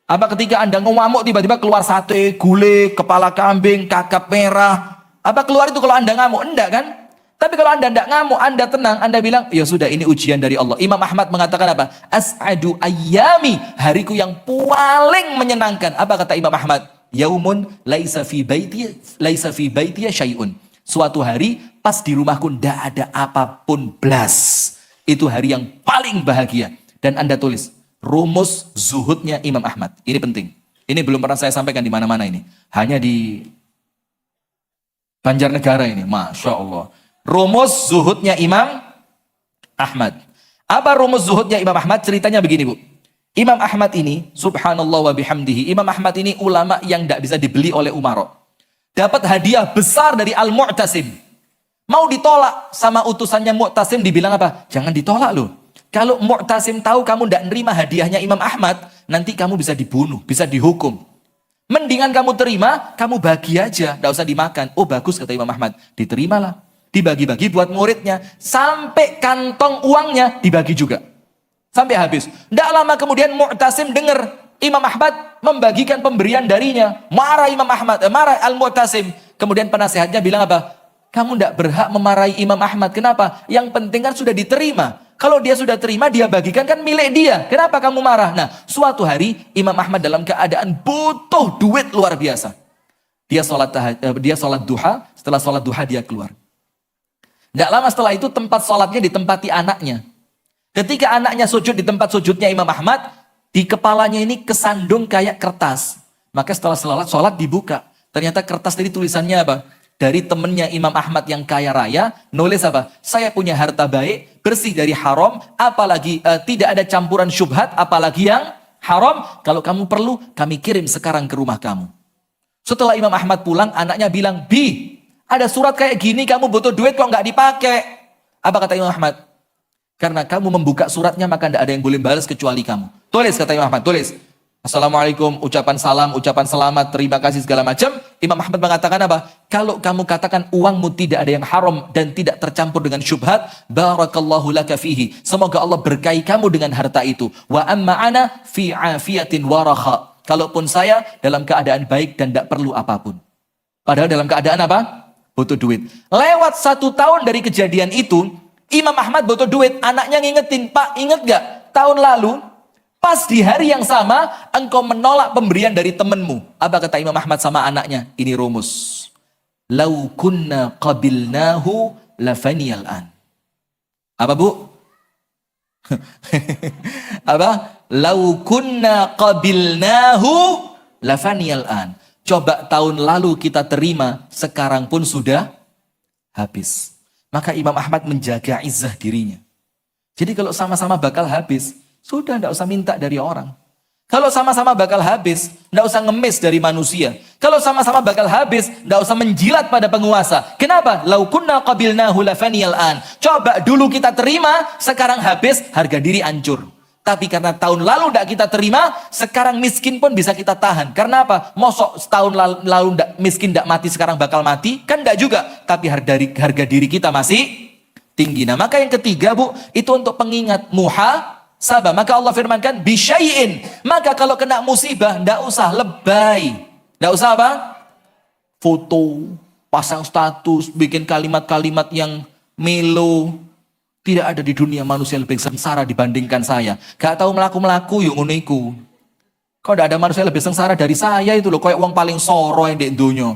Apa ketika Anda ngamuk tiba-tiba keluar sate, gulai, kepala kambing, kakap merah. Apa keluar itu kalau Anda ngamuk? Enggak kan? Tapi kalau Anda tidak ngamuk, Anda tenang, Anda bilang, ya sudah ini ujian dari Allah. Imam Ahmad mengatakan apa? As'adu ayyami, hariku yang paling menyenangkan. Apa kata Imam Ahmad? Yaumun laisa fi baitiya syai'un. Suatu hari pas di rumahku tidak ada apapun blas. Itu hari yang paling bahagia. Dan Anda tulis, rumus zuhudnya Imam Ahmad. Ini penting. Ini belum pernah saya sampaikan di mana-mana ini. Hanya di Banjarnegara ini. Masya Allah. Rumus zuhudnya Imam Ahmad. Apa rumus zuhudnya Imam Ahmad? Ceritanya begini Bu. Imam Ahmad ini, subhanallah wa bihamdihi, Imam Ahmad ini ulama yang tidak bisa dibeli oleh umaro. Dapat hadiah besar dari Al-Mu'tasim. Mau ditolak sama utusannya Mu'tasim, dibilang apa? Jangan ditolak loh. Kalau Mu'tasim tahu kamu tidak nerima hadiahnya Imam Ahmad, nanti kamu bisa dibunuh, bisa dihukum. Mendingan kamu terima, kamu bagi aja, tidak usah dimakan. Oh bagus kata Imam Ahmad, diterimalah. Dibagi-bagi buat muridnya, sampai kantong uangnya dibagi juga. Sampai habis. Tidak lama kemudian Mu'tasim dengar Imam Ahmad membagikan pemberian darinya. Marah Imam Ahmad, marah Al-Mu'tasim. Kemudian penasehatnya bilang apa? Kamu tidak berhak memarahi Imam Ahmad. Kenapa? Yang penting kan sudah diterima. Kalau dia sudah terima, dia bagikan kan milik dia. Kenapa kamu marah? Nah, suatu hari Imam Ahmad dalam keadaan butuh duit luar biasa. Dia sholat duha, setelah sholat duha dia keluar. Tidak lama setelah itu tempat sholatnya ditempati anaknya. Ketika anaknya sujud di tempat sujudnya Imam Ahmad, di kepalanya ini kesandung kayak kertas. Maka setelah sholat dibuka. Ternyata kertas tadi tulisannya apa? Dari temennya Imam Ahmad yang kaya raya, nulis apa? Saya punya harta baik, bersih dari haram, apalagi tidak ada campuran syubhat, apalagi yang haram. Kalau kamu perlu, kami kirim sekarang ke rumah kamu. Setelah Imam Ahmad pulang, anaknya bilang, Bi, ada surat kayak gini, kamu butuh duit kok nggak dipakai. Apa kata Imam Ahmad? Karena kamu membuka suratnya, maka tidak ada yang boleh balas kecuali kamu. Tulis kata Imam Ahmad, tulis. Assalamualaikum, ucapan salam, ucapan selamat, terima kasih segala macam. Imam Ahmad mengatakan apa? Kalau kamu katakan uangmu tidak ada yang haram dan tidak tercampur dengan syubhat, barakallahu laka fihi. Semoga Allah berkahi kamu dengan harta itu. Wa amma ana fi afiyatin warakha. Kalaupun saya dalam keadaan baik dan tidak perlu apapun. Padahal dalam keadaan apa? Butuh duit. Lewat 1 tahun dari kejadian itu, Imam Ahmad butuh duit. Anaknya ngingetin, Pak, inget gak? Tahun lalu, pas di hari yang sama, engkau menolak pemberian dari temanmu. Apa kata Imam Ahmad sama anaknya? Ini rumus. Lau kunna qabilnahu lafaniyal an. Apa Bu? Apa? Lau kunna qabilnahu lafaniyal an. Coba tahun lalu kita terima, sekarang pun sudah habis. Maka Imam Ahmad menjaga izzah dirinya. Jadi kalau sama-sama bakal habis, sudah tidak usah minta dari orang. Kalau sama-sama bakal habis, tidak usah ngemis dari manusia. Kalau sama-sama bakal habis, tidak usah menjilat pada penguasa. Kenapa? Lau kunna qabilnahu lafaniyal an. Coba dulu kita terima, sekarang habis, harga diri hancur. Tapi karena tahun lalu tidak kita terima, sekarang miskin pun bisa kita tahan. Karena apa? Mosok setahun lalu miskin tidak mati, sekarang bakal mati? Kan tidak juga. Tapi harga diri kita masih tinggi. Nah maka yang ketiga Bu, itu untuk pengingat muhasabah. Maka Allah firmankan, bisyai'in. Maka kalau kena musibah, tidak usah lebay. Tidak usah apa? Foto, pasang status, bikin kalimat-kalimat yang melo. Tidak ada di dunia manusia lebih sengsara dibandingkan saya. Gak tahu melaku-melaku yuk nguniku. Kok tidak ada manusia lebih sengsara dari saya itu loh. Kayak uang paling soro yang di dunia.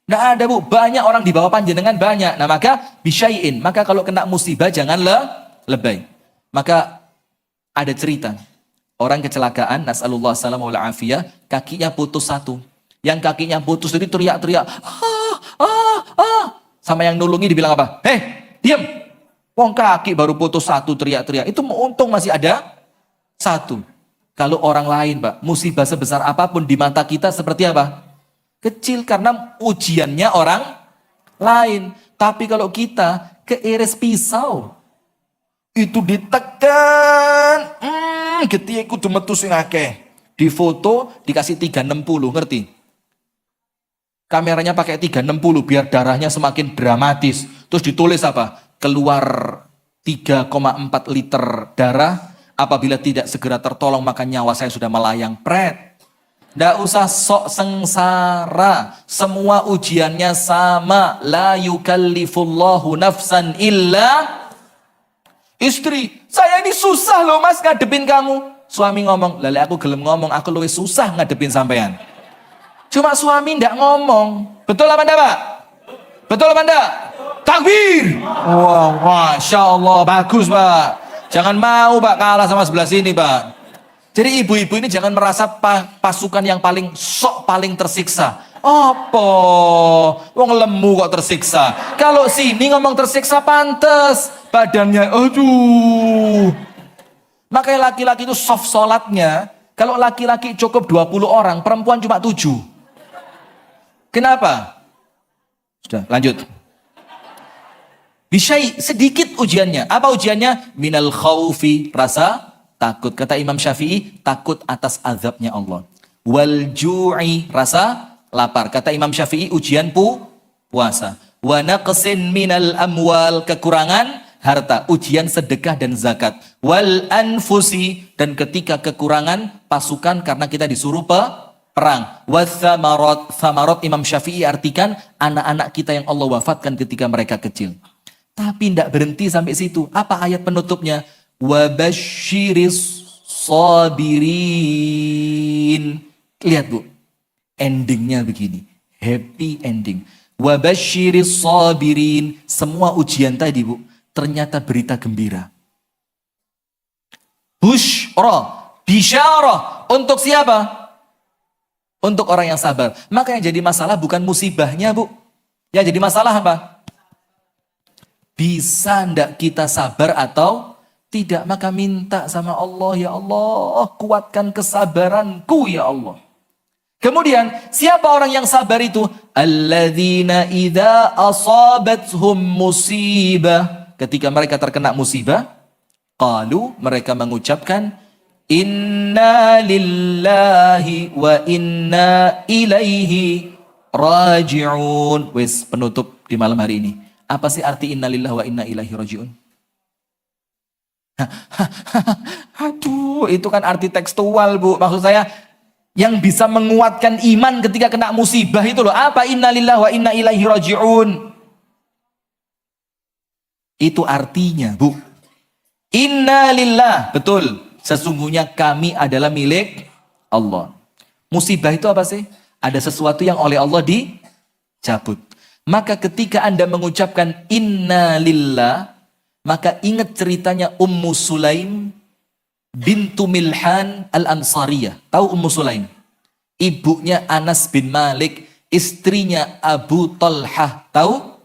Tidak ada Bu. Banyak orang di bawah panjenengan banyak. Nah maka bisyai'in. Maka kalau kena musibah jangan lebay. Maka ada cerita. Orang kecelakaan. Nas'alullah salam wal afiyah. Kakinya putus satu. Yang kakinya putus jadi teriak-teriak. Sama yang nulungi dibilang apa? Hei diam. Wong kaki baru putus satu teriak-teriak. Itu untung masih ada satu. Kalau orang lain Pak, musibah sebesar apapun di mata kita seperti apa? Kecil karena ujiannya orang lain. Tapi kalau kita keiris pisau, Itu ditekan, getih kudu metu sing akeh. Di foto dikasih 360, ngerti? Kameranya pakai 360 biar darahnya semakin dramatis. Terus ditulis apa? Keluar 3,4 liter darah. Apabila tidak segera tertolong maka nyawa saya sudah melayang. Pret. Nggak usah sok sengsara. Semua ujiannya sama. La yukallifullahu nafsan illa. Istri, saya ini susah loh mas ngadepin kamu. Suami ngomong, lale aku gelem ngomong, aku lebih susah ngadepin sampean. Cuma suami ndak ngomong. Betul apa enggak pak? Betul apa enggak? Takbir. Wow, Masya Allah, bagus pak. Jangan mau pak kalah sama sebelah sini pak. Jadi ibu-ibu ini jangan merasa pasukan yang paling paling tersiksa. Apa? Wong lemu kok tersiksa. Kalau sini ngomong tersiksa pantes. Badannya, aduh. Makanya laki-laki itu soft sholatnya. Kalau laki-laki cukup 20 orang, perempuan cuma 7. Kenapa? Sudah, lanjut. Bisyai, sedikit ujiannya. Apa ujiannya? Minal khaufi, rasa takut. Kata Imam Syafi'i, takut atas azabnya Allah. Wal ju'i, rasa lapar. Kata Imam Syafi'i, ujian puasa. Wa naqsin minal amwal, kekurangan harta. Ujian sedekah dan zakat. Wal anfusi, dan ketika kekurangan pasukan karena kita disuruh perang. Wathamarat, thamarat Imam Syafi'i artikan anak-anak kita yang Allah wafatkan ketika mereka kecil. Tapi tidak berhenti sampai situ. Apa ayat penutupnya? Wabashiris sabirin. Lihat bu, endingnya begini. Happy ending. Wabashiris sabirin. Semua ujian tadi bu, ternyata berita gembira. Bushra, bisyarah. Untuk siapa? Untuk orang yang sabar. Maka yang jadi masalah bukan musibahnya bu. Yang jadi masalah apa? Bisa ndak kita sabar atau tidak? Maka minta sama Allah, ya Allah, kuatkan kesabaranku ya Allah. Kemudian, siapa orang yang sabar itu? Alladzina idza asabathum musibah. Ketika mereka terkena musibah, qalu, mereka mengucapkan, inna lillahi wa inna ilaihi raji'un. Wes, penutup di malam hari ini. Apa sih arti innalillahi wa inna ilaihi raji'un? Aduh, itu kan arti tekstual bu. Maksud saya, yang bisa menguatkan iman ketika kena musibah itu loh. Apa innalillahi wa inna ilaihi raji'un? Itu artinya bu. Innalillah, betul. Sesungguhnya kami adalah milik Allah. Musibah itu apa sih? Ada sesuatu yang oleh Allah dicabut. Maka ketika Anda mengucapkan inna lillah, maka ingat ceritanya Ummu Sulaim bintu Milhan al-Ansariyah. Tahu Ummu Sulaim? Ibunya Anas bin Malik, istrinya Abu Talhah. Tahu?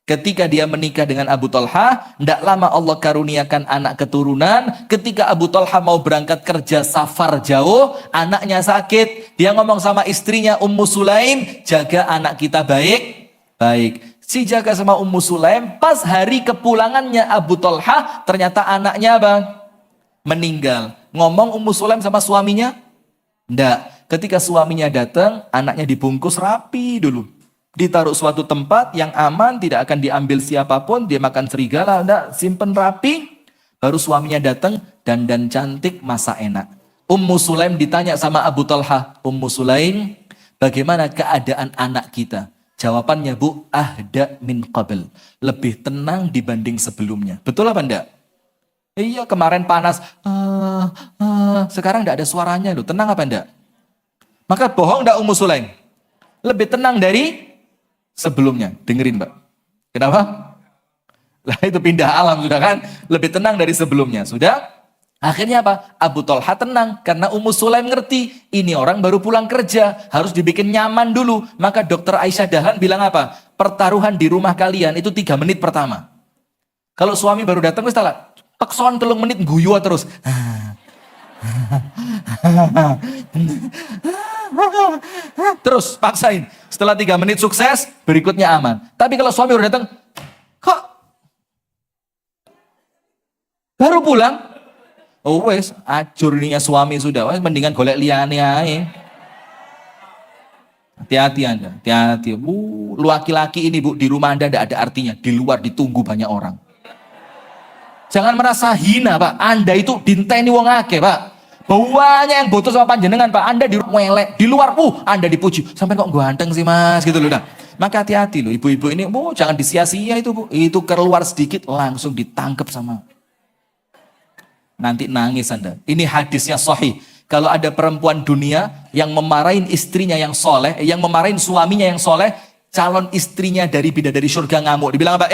Ketika dia menikah dengan Abu Talhah, tidak lama Allah karuniakan anak keturunan. Ketika Abu Talhah mau berangkat kerja safar jauh, anaknya sakit. Dia ngomong sama istrinya Ummu Sulaim, jaga anak kita baik. Si jaga sama Ummu Sulaim, pas hari kepulangannya Abu Talhah, ternyata anaknya apa? Meninggal. Ngomong Ummu Sulaim sama suaminya? Ndak. Ketika suaminya datang, anaknya dibungkus rapi dulu. Ditaruh suatu tempat yang aman, tidak akan diambil siapapun, dia makan serigala, ndak, simpen rapi. Baru suaminya datang, dandan cantik, masa enak. Ummu Sulaim ditanya sama Abu Talhah, Ummu Sulaim, bagaimana keadaan anak kita? Jawabannya bu, ahda min qabl. Lebih tenang dibanding sebelumnya. Betul apa enggak? Iya, kemarin panas. Sekarang enggak ada suaranya loh. Tenang apa enggak? Maka bohong enggak Ummu Sulaim? Lebih tenang dari sebelumnya. Dengerin mbak. Kenapa? Lah itu pindah alam sudah kan? Lebih tenang dari sebelumnya. Sudah? Akhirnya apa? Abu Talha tenang karena Ummu Sulaim ngerti ini orang baru pulang kerja, harus dibikin nyaman dulu. Maka dokter Aisyah Dahlan bilang apa? Pertaruhan di rumah kalian itu 3 menit pertama. Kalau suami baru datang wis talah, tekson 3 menit guyu terus. Terus paksain. Setelah 3 menit sukses, berikutnya aman. Tapi kalau suami baru datang, kok Baru pulang. Oh wes, ajur ninya suami sudah. Wes mendingan golek liyane ae. Hati-hati Anda, hati-hati. Laki-laki ini Bu, di rumah Anda tidak ada artinya. Di luar ditunggu banyak orang. Jangan merasa hina Pak. Anda itu dinteni wong akeh Pak. Banyak yang butuh sama panjenengan Pak. Anda di rumah elek, di luar Anda dipuji. Sampai kok ganteng sih Mas gitu loh. Nah, maka hati-hati loh ibu-ibu ini. Jangan disia-sia itu Bu. Itu keluar sedikit langsung ditangkap sama. Nanti nangis Anda. Ini hadisnya sahih. Kalau ada perempuan dunia yang memarahin istrinya yang soleh, yang memarahin suaminya yang soleh, calon istrinya dari bidadari surga ngamuk. Dibilang apa?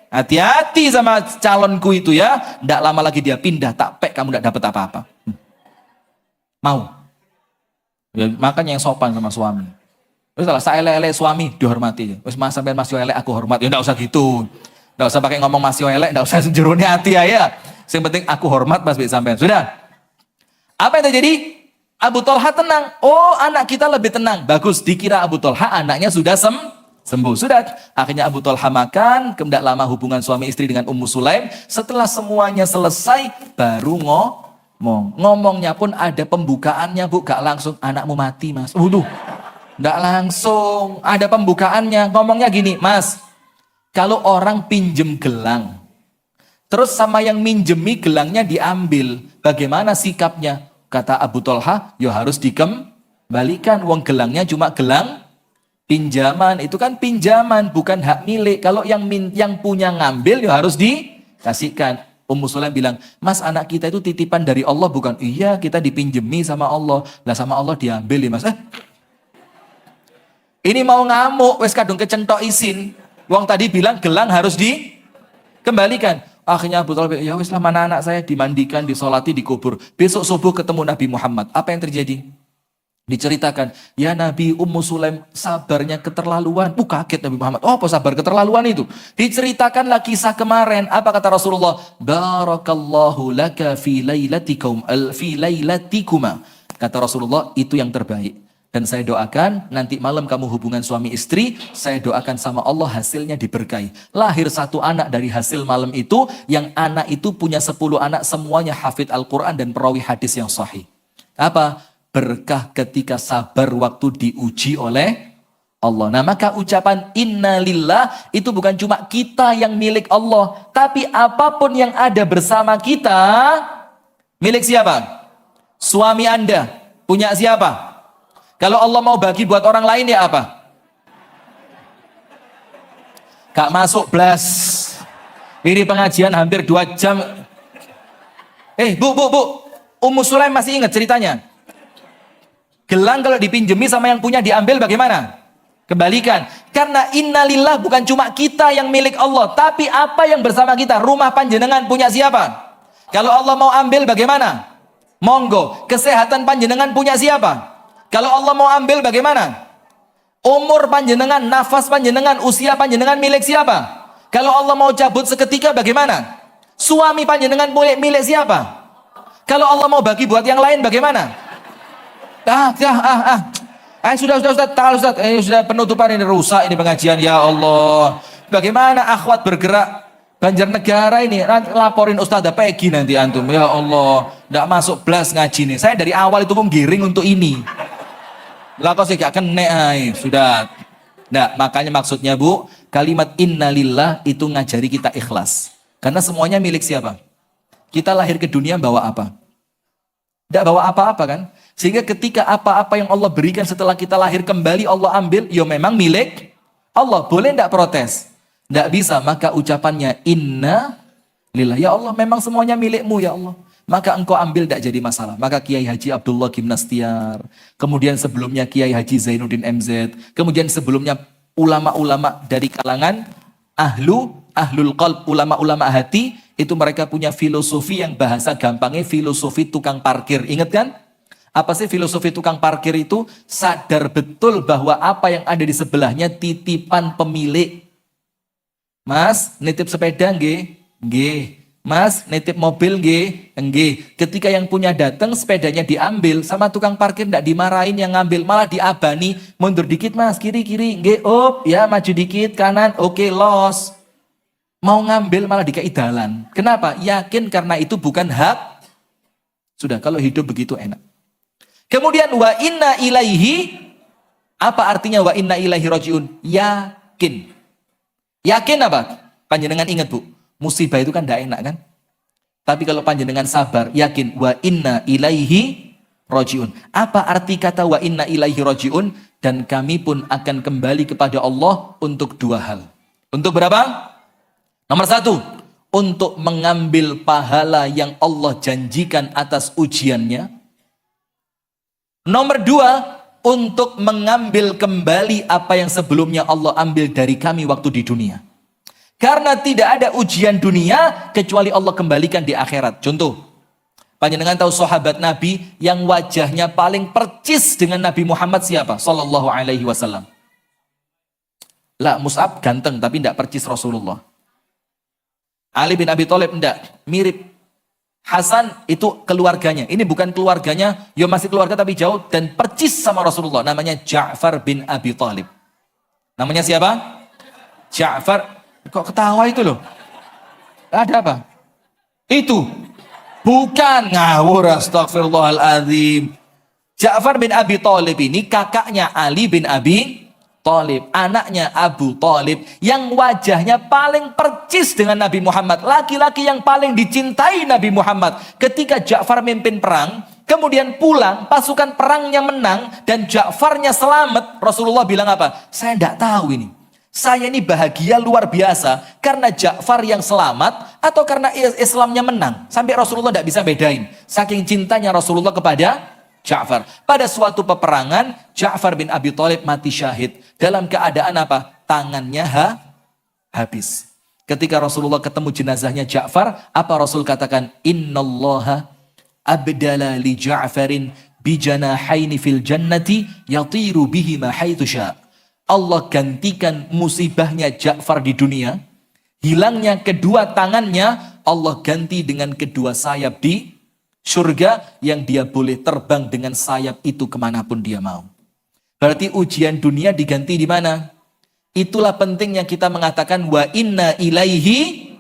Hati-hati sama calonku itu ya. Tidak lama lagi dia pindah, tak pek kamu tidak dapat apa-apa. Mau? Ya, makanya yang sopan sama suami. Terus kalau saya elek suami dihormati. Terus mas sampai mas elek aku hormat. Ya tidak usah gitu. Tidak usah pakai ngomong mas elek, tidak usah jerone hati ya. Yang penting aku hormat mas sampean. Sudah. Apa yang terjadi? Abu Thalha tenang. Oh, anak kita lebih tenang. Bagus, dikira Abu Thalha anaknya sudah sembuh. Sudah. Akhirnya Abu Thalha makan, kemudian lama hubungan suami istri dengan Ummu Sulaim. Setelah semuanya selesai, baru ngomong. Ngomongnya pun ada pembukaannya, Bu. Gak langsung, anakmu mati, Mas. Gak langsung. Ada pembukaannya. Ngomongnya gini, Mas. Kalau orang pinjem gelang, terus sama yang minjemi gelangnya diambil. Bagaimana sikapnya? Kata Abu Thalha, ya harus dikembalikan. Wong gelangnya cuma gelang pinjaman. Itu kan pinjaman, bukan hak milik. Kalau yang punya ngambil, ya harus dikasihkan. Ummu Sulaim bilang, Mas anak kita itu titipan dari Allah bukan? Iya, kita dipinjemi sama Allah. Lah sama Allah diambil ya Mas. Ini mau ngamuk, wes kadung kecentok isin. Wong tadi bilang gelang harus dikembalikan. Akhirnya Abu Thalib, ya wis lah mana anak saya dimandikan, disolati, dikubur. Besok subuh ketemu Nabi Muhammad. Apa yang terjadi? Diceritakan, ya Nabi Ummu Sulaim sabarnya keterlaluan. Kaget Nabi Muhammad. Oh apa sabar keterlaluan itu? Diceritakanlah kisah kemarin. Apa kata Rasulullah? Barakallahu laka fi lailatikuma. Kata Rasulullah, itu yang terbaik. Dan saya doakan nanti malam kamu hubungan suami istri, saya doakan sama Allah hasilnya diberkahi. Lahir satu anak dari hasil malam itu, yang anak itu punya 10 anak semuanya hafid Al-Quran dan perawi hadis yang sahih. Apa? Berkah ketika sabar waktu diuji oleh Allah. Nah maka ucapan innalillah itu bukan cuma kita yang milik Allah, tapi apapun yang ada bersama kita, milik siapa? Suami Anda, punya siapa? Kalau Allah mau bagi buat orang lain ya apa? Gak masuk blas. Ini pengajian hampir 2 jam. Bu. Ummu Sulaim masih ingat ceritanya? Gelang kalau dipinjemi sama yang punya diambil bagaimana? Kembalikan. Karena innalillah bukan cuma kita yang milik Allah, tapi apa yang bersama kita. Rumah panjenengan punya siapa? Kalau Allah mau ambil bagaimana? Monggo. Kesehatan panjenengan punya siapa? Kalau Allah mau ambil bagaimana? Umur panjenengan, nafas panjenengan, usia panjenengan milik siapa? Kalau Allah mau cabut seketika bagaimana? Suami panjenengan milik siapa? Kalau Allah mau bagi buat yang lain bagaimana? Sudah, Ustaz. Sudah penutupan ini rusak ini pengajian ya Allah. Bagaimana akhwat bergerak Banjarnegara ini laporin Ustazah Peggy nanti antum. Ya Allah, enggak masuk blas ngaji nih. Saya dari awal itu pun giring untuk ini. Lah kok sih gak kena sudah. Nah, makanya maksudnya Bu, kalimat innalillah itu ngajari kita ikhlas. Karena semuanya milik siapa? Kita lahir ke dunia bawa apa? Tidak bawa apa-apa kan? Sehingga ketika apa-apa yang Allah berikan setelah kita lahir kembali Allah ambil, ya memang milik Allah. Boleh tidak protes? Tidak bisa, maka ucapannya inna lillah. Ya Allah, memang semuanya milikmu ya Allah. Maka engkau ambil tidak jadi masalah. Maka Kiai Haji Abdullah Gimnastiar, kemudian sebelumnya Kiai Haji Zainuddin MZ, kemudian sebelumnya ulama-ulama dari kalangan ahlul qalb, ulama-ulama hati, itu mereka punya filosofi yang bahasa gampangnya filosofi tukang parkir. Ingat kan? Apa sih filosofi tukang parkir itu? Sadar betul bahwa apa yang ada di sebelahnya titipan pemilik. Mas, nitip sepeda nggih? Nggih. Mas, nitip mobil nggih. Ketika yang punya datang, sepedanya diambil, sama tukang parkir tidak dimarahin yang ngambil, malah diabani, mundur dikit Mas, kiri, nggih, ya maju dikit, kanan, oke, los. Mau ngambil malah dikei dalan. Kenapa? Yakin karena itu bukan hak. Sudah, kalau hidup begitu enak. Kemudian wa inna ilaihi, apa artinya wa inna ilaihi rajiun? Yakin. Yakin apa? Panjenengan ingat Bu, musibah itu kan tidak enak kan? Tapi kalau panjenengan sabar, yakin wa inna ilaihi rajiun. Apa arti kata wa inna ilaihi rajiun? Dan kami pun akan kembali kepada Allah untuk dua hal. Untuk berapa? Nomor satu, untuk mengambil pahala yang Allah janjikan atas ujiannya. Nomor dua, untuk mengambil kembali apa yang sebelumnya Allah ambil dari kami waktu di dunia. Karena tidak ada ujian dunia kecuali Allah kembalikan di akhirat. Contoh, panjenengan tahu sahabat Nabi yang wajahnya paling percis dengan Nabi Muhammad siapa? Sallallahu alaihi wasallam. Lah, Mus'ab ganteng tapi tidak percis Rasulullah. Ali bin Abi Thalib enggak, mirip. Hasan itu keluarganya. Ini bukan keluarganya, ya masih keluarga tapi jauh dan percis sama Rasulullah. Namanya Ja'far bin Abi Thalib. Namanya siapa? Ja'far. Kok ketawa itu loh? Ada apa? Itu. Bukan, ngawur, astagfirullahaladzim. Ja'far bin Abi Thalib ini kakaknya Ali bin Abi Thalib, anaknya Abu Thalib, yang wajahnya paling percis dengan Nabi Muhammad, laki-laki yang paling dicintai Nabi Muhammad. Ketika Ja'far memimpin perang, kemudian pulang, pasukan perangnya menang, dan Ja'farnya selamat, Rasulullah bilang apa? Saya tidak tahu ini. Saya ini bahagia luar biasa, karena Ja'far yang selamat, atau karena Islamnya menang. Sampai Rasulullah tidak bisa bedain. Saking cintanya Rasulullah kepada Ja'far. Pada suatu peperangan, Ja'far bin Abi Thalib mati syahid. Dalam keadaan apa? Tangannya habis. Ketika Rasulullah ketemu jenazahnya Ja'far, apa Rasul katakan? Innallaha abdala li Ja'farin bijanahaini fil jannati yatiru bihima haitsu sya'. Allah gantikan musibahnya Ja'far di dunia. Hilangnya kedua tangannya, Allah ganti dengan kedua sayap di surga yang dia boleh terbang dengan sayap itu kemanapun dia mau. Berarti ujian dunia diganti di mana? Itulah pentingnya kita mengatakan wa inna ilaihi.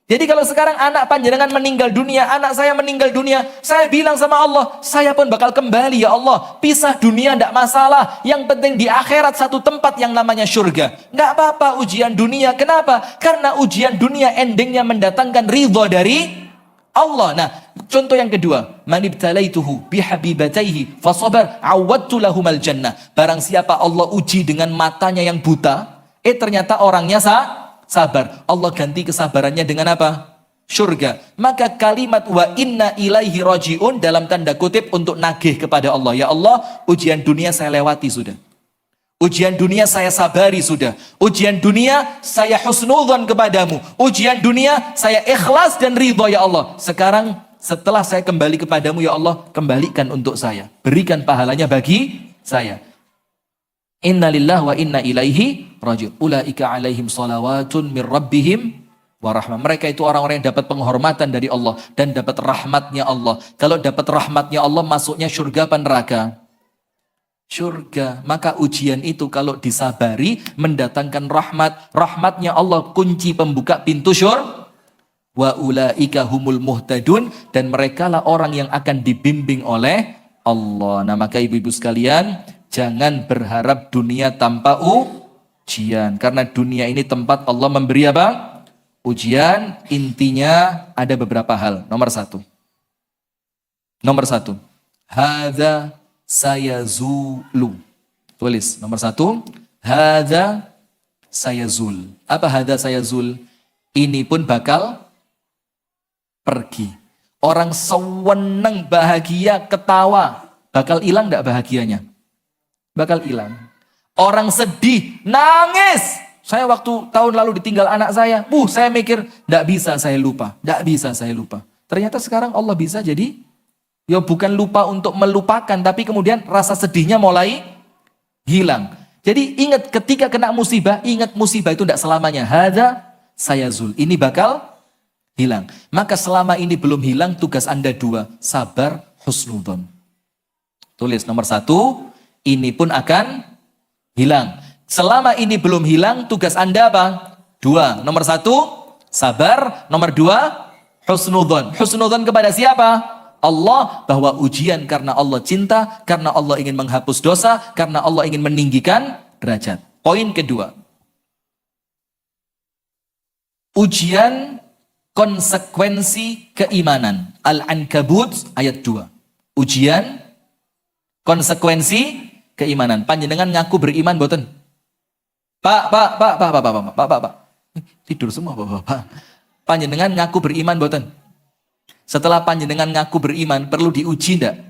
Jadi kalau sekarang anak panjenengan meninggal dunia, anak saya meninggal dunia, saya bilang sama Allah, saya pun bakal kembali ya Allah. Pisah dunia tidak masalah, yang penting di akhirat satu tempat yang namanya surga. Nggak apa-apa ujian dunia, kenapa? Karena ujian dunia endingnya mendatangkan ridho dari Allah. Nah, contoh yang kedua, man ibtalaituhu bihabibataihi fasabar awwadtu lahumal jannah. Barang siapa Allah uji dengan matanya yang buta, ternyata orangnya sabar. Allah ganti kesabarannya dengan apa? Surga. Maka kalimat wa inna ilaihi rajiun dalam tanda kutip untuk nagih kepada Allah. Ya Allah, ujian dunia saya lewati sudah. Ujian dunia saya sabari sudah. Ujian dunia saya husnudzon kepadamu. Ujian dunia saya ikhlas dan ridho ya Allah. Sekarang setelah saya kembali kepadamu ya Allah, kembalikan untuk saya. Berikan pahalanya bagi saya. Inna lillahi wa inna ilaihi raji'un. Ulaika alaihim salawatun min rabbihim wa rahmah. Mereka itu orang-orang yang dapat penghormatan dari Allah dan dapat rahmatnya Allah. Kalau dapat rahmatnya Allah, masuknya surga apa neraka? Surga. Maka ujian itu kalau disabari mendatangkan rahmat. Rahmatnya Allah kunci pembuka pintu surga. Wa ulaika humul muhtadun, dan merekalah orang yang akan dibimbing oleh Allah. Nah, maka ibu-ibu sekalian, jangan berharap dunia tanpa ujian, karena dunia ini tempat Allah memberi apa? Ujian. Intinya ada beberapa hal. Nomor satu, hadza sayazulu. Tulis nomor satu, hadza sayazul. Apa hadza sayazul? Ini pun bakal pergi. Orang sewenang bahagia ketawa, bakal hilang enggak bahagianya? Bakal hilang. Orang sedih nangis, saya waktu tahun lalu ditinggal anak saya, saya mikir enggak bisa saya lupa, ternyata sekarang Allah bisa jadi ya bukan lupa untuk melupakan, tapi kemudian rasa sedihnya mulai hilang. Jadi ingat ketika kena musibah, ingat musibah itu enggak selamanya. Hadza sayazul, ini bakal hilang. Maka selama ini belum hilang, tugas Anda dua, sabar, husnudzon. Tulis nomor satu, ini pun akan hilang. Selama ini belum hilang, tugas Anda apa? Dua. Nomor satu, Sabar. Nomor 2, husnudzon. Husnudzon kepada siapa? Allah, bahwa ujian karena Allah cinta, karena Allah ingin menghapus dosa, karena Allah ingin meninggikan derajat. Poin kedua, ujian konsekuensi keimanan. Al-Ankabut ayat 2. Ujian konsekuensi keimanan. Panjenengan ngaku beriman boten? Pak. Tidur semua Bapak. Panjenengan ngaku beriman boten? Setelah panjenengan ngaku beriman, perlu diuji ndak?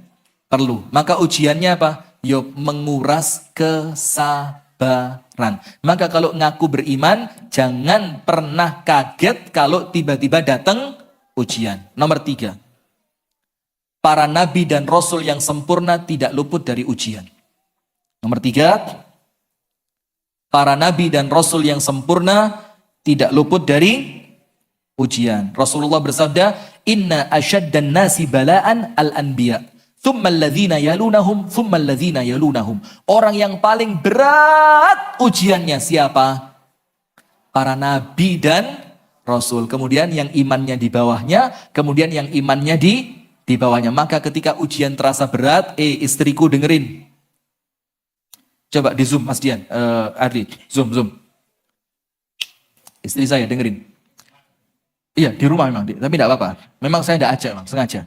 Perlu. Maka ujiannya apa? Yo menguras kesabaran. Maka kalau ngaku beriman, jangan pernah kaget kalau tiba-tiba datang ujian. Nomor 3, para nabi dan rasul yang sempurna tidak luput dari ujian. Nomor 3, para nabi dan rasul yang sempurna tidak luput dari ujian. Rasulullah bersabda, "Inna asyaddan nasi bala'an al-anbiya, thumma alladhina yalunahum, thumma alladhina yalunahum." Orang yang paling berat ujiannya siapa? Para nabi dan rasul. Kemudian yang imannya di bawahnya, kemudian yang imannya di bawahnya. Maka ketika ujian terasa berat, istriku dengerin. Coba di zoom Mas Dian, Ardi, zoom. Istri saya dengerin. Iya, di rumah memang, tapi tidak apa-apa. Memang saya tidak ajak, Bang, sengaja.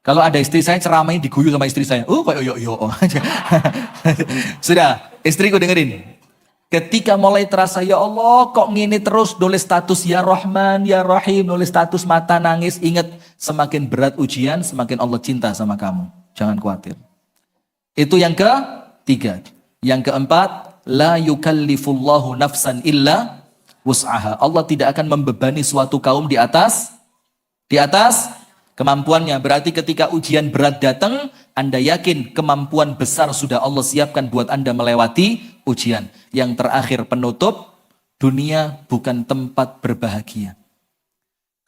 Kalau ada istri saya ceramain diguyu sama istri saya. Kayak yo. Sudah, istriku dengerin. Ketika mulai terasa, ya Allah, kok ngini terus nulis status ya Rahman, ya Rahim, nulis status mata nangis, ingat semakin berat ujian, semakin Allah cinta sama kamu. Jangan khawatir. Itu yang ketiga. Yang keempat, la yukallifullahu nafsan illa wus'aha. Allah tidak akan membebani suatu kaum di atas kemampuannya. Berarti ketika ujian berat datang, Anda yakin kemampuan besar sudah Allah siapkan buat Anda melewati ujian. Yang terakhir, penutup, dunia bukan tempat berbahagia,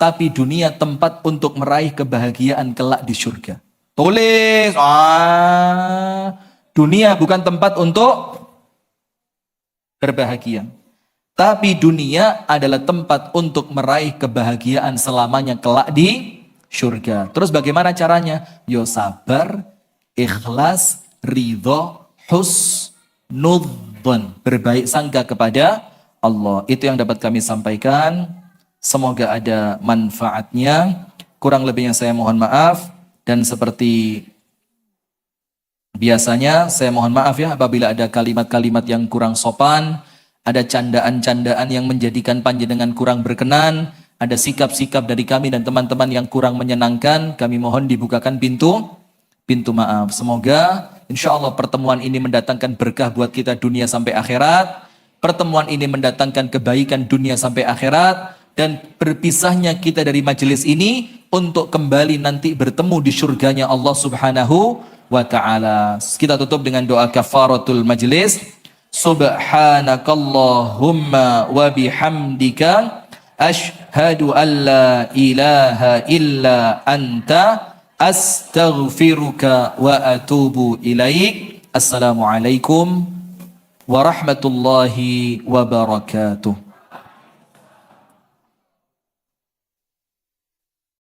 tapi dunia tempat untuk meraih kebahagiaan kelak di surga. Tulis, dunia bukan tempat untuk berbahagia, tapi dunia adalah tempat untuk meraih kebahagiaan selamanya kelak di surga. Terus bagaimana caranya? Yo sabar, ikhlas, ridho, husnudzon, berbaik sangka kepada Allah. Itu yang dapat kami sampaikan. Semoga ada manfaatnya. Kurang lebihnya saya mohon maaf. Dan seperti biasanya saya mohon maaf ya apabila ada kalimat-kalimat yang kurang sopan, ada candaan-candaan yang menjadikan panjenengan kurang berkenan, ada sikap-sikap dari kami dan teman-teman yang kurang menyenangkan. Kami mohon dibukakan pintu maaf. Semoga insya Allah pertemuan ini mendatangkan berkah buat kita dunia sampai akhirat. Pertemuan ini mendatangkan kebaikan dunia sampai akhirat. Dan berpisahnya kita dari majelis ini untuk kembali nanti bertemu di surganya Allah Subhanahu wa ta'ala. Kita tutup dengan doa kafaratul majelis. Subhanakallahumma wa bihamdika ashhadu an la ilaha illa anta astaghfiruka wa atubu ilaik. Assalamualaikum warahmatullahi wabarakatuh.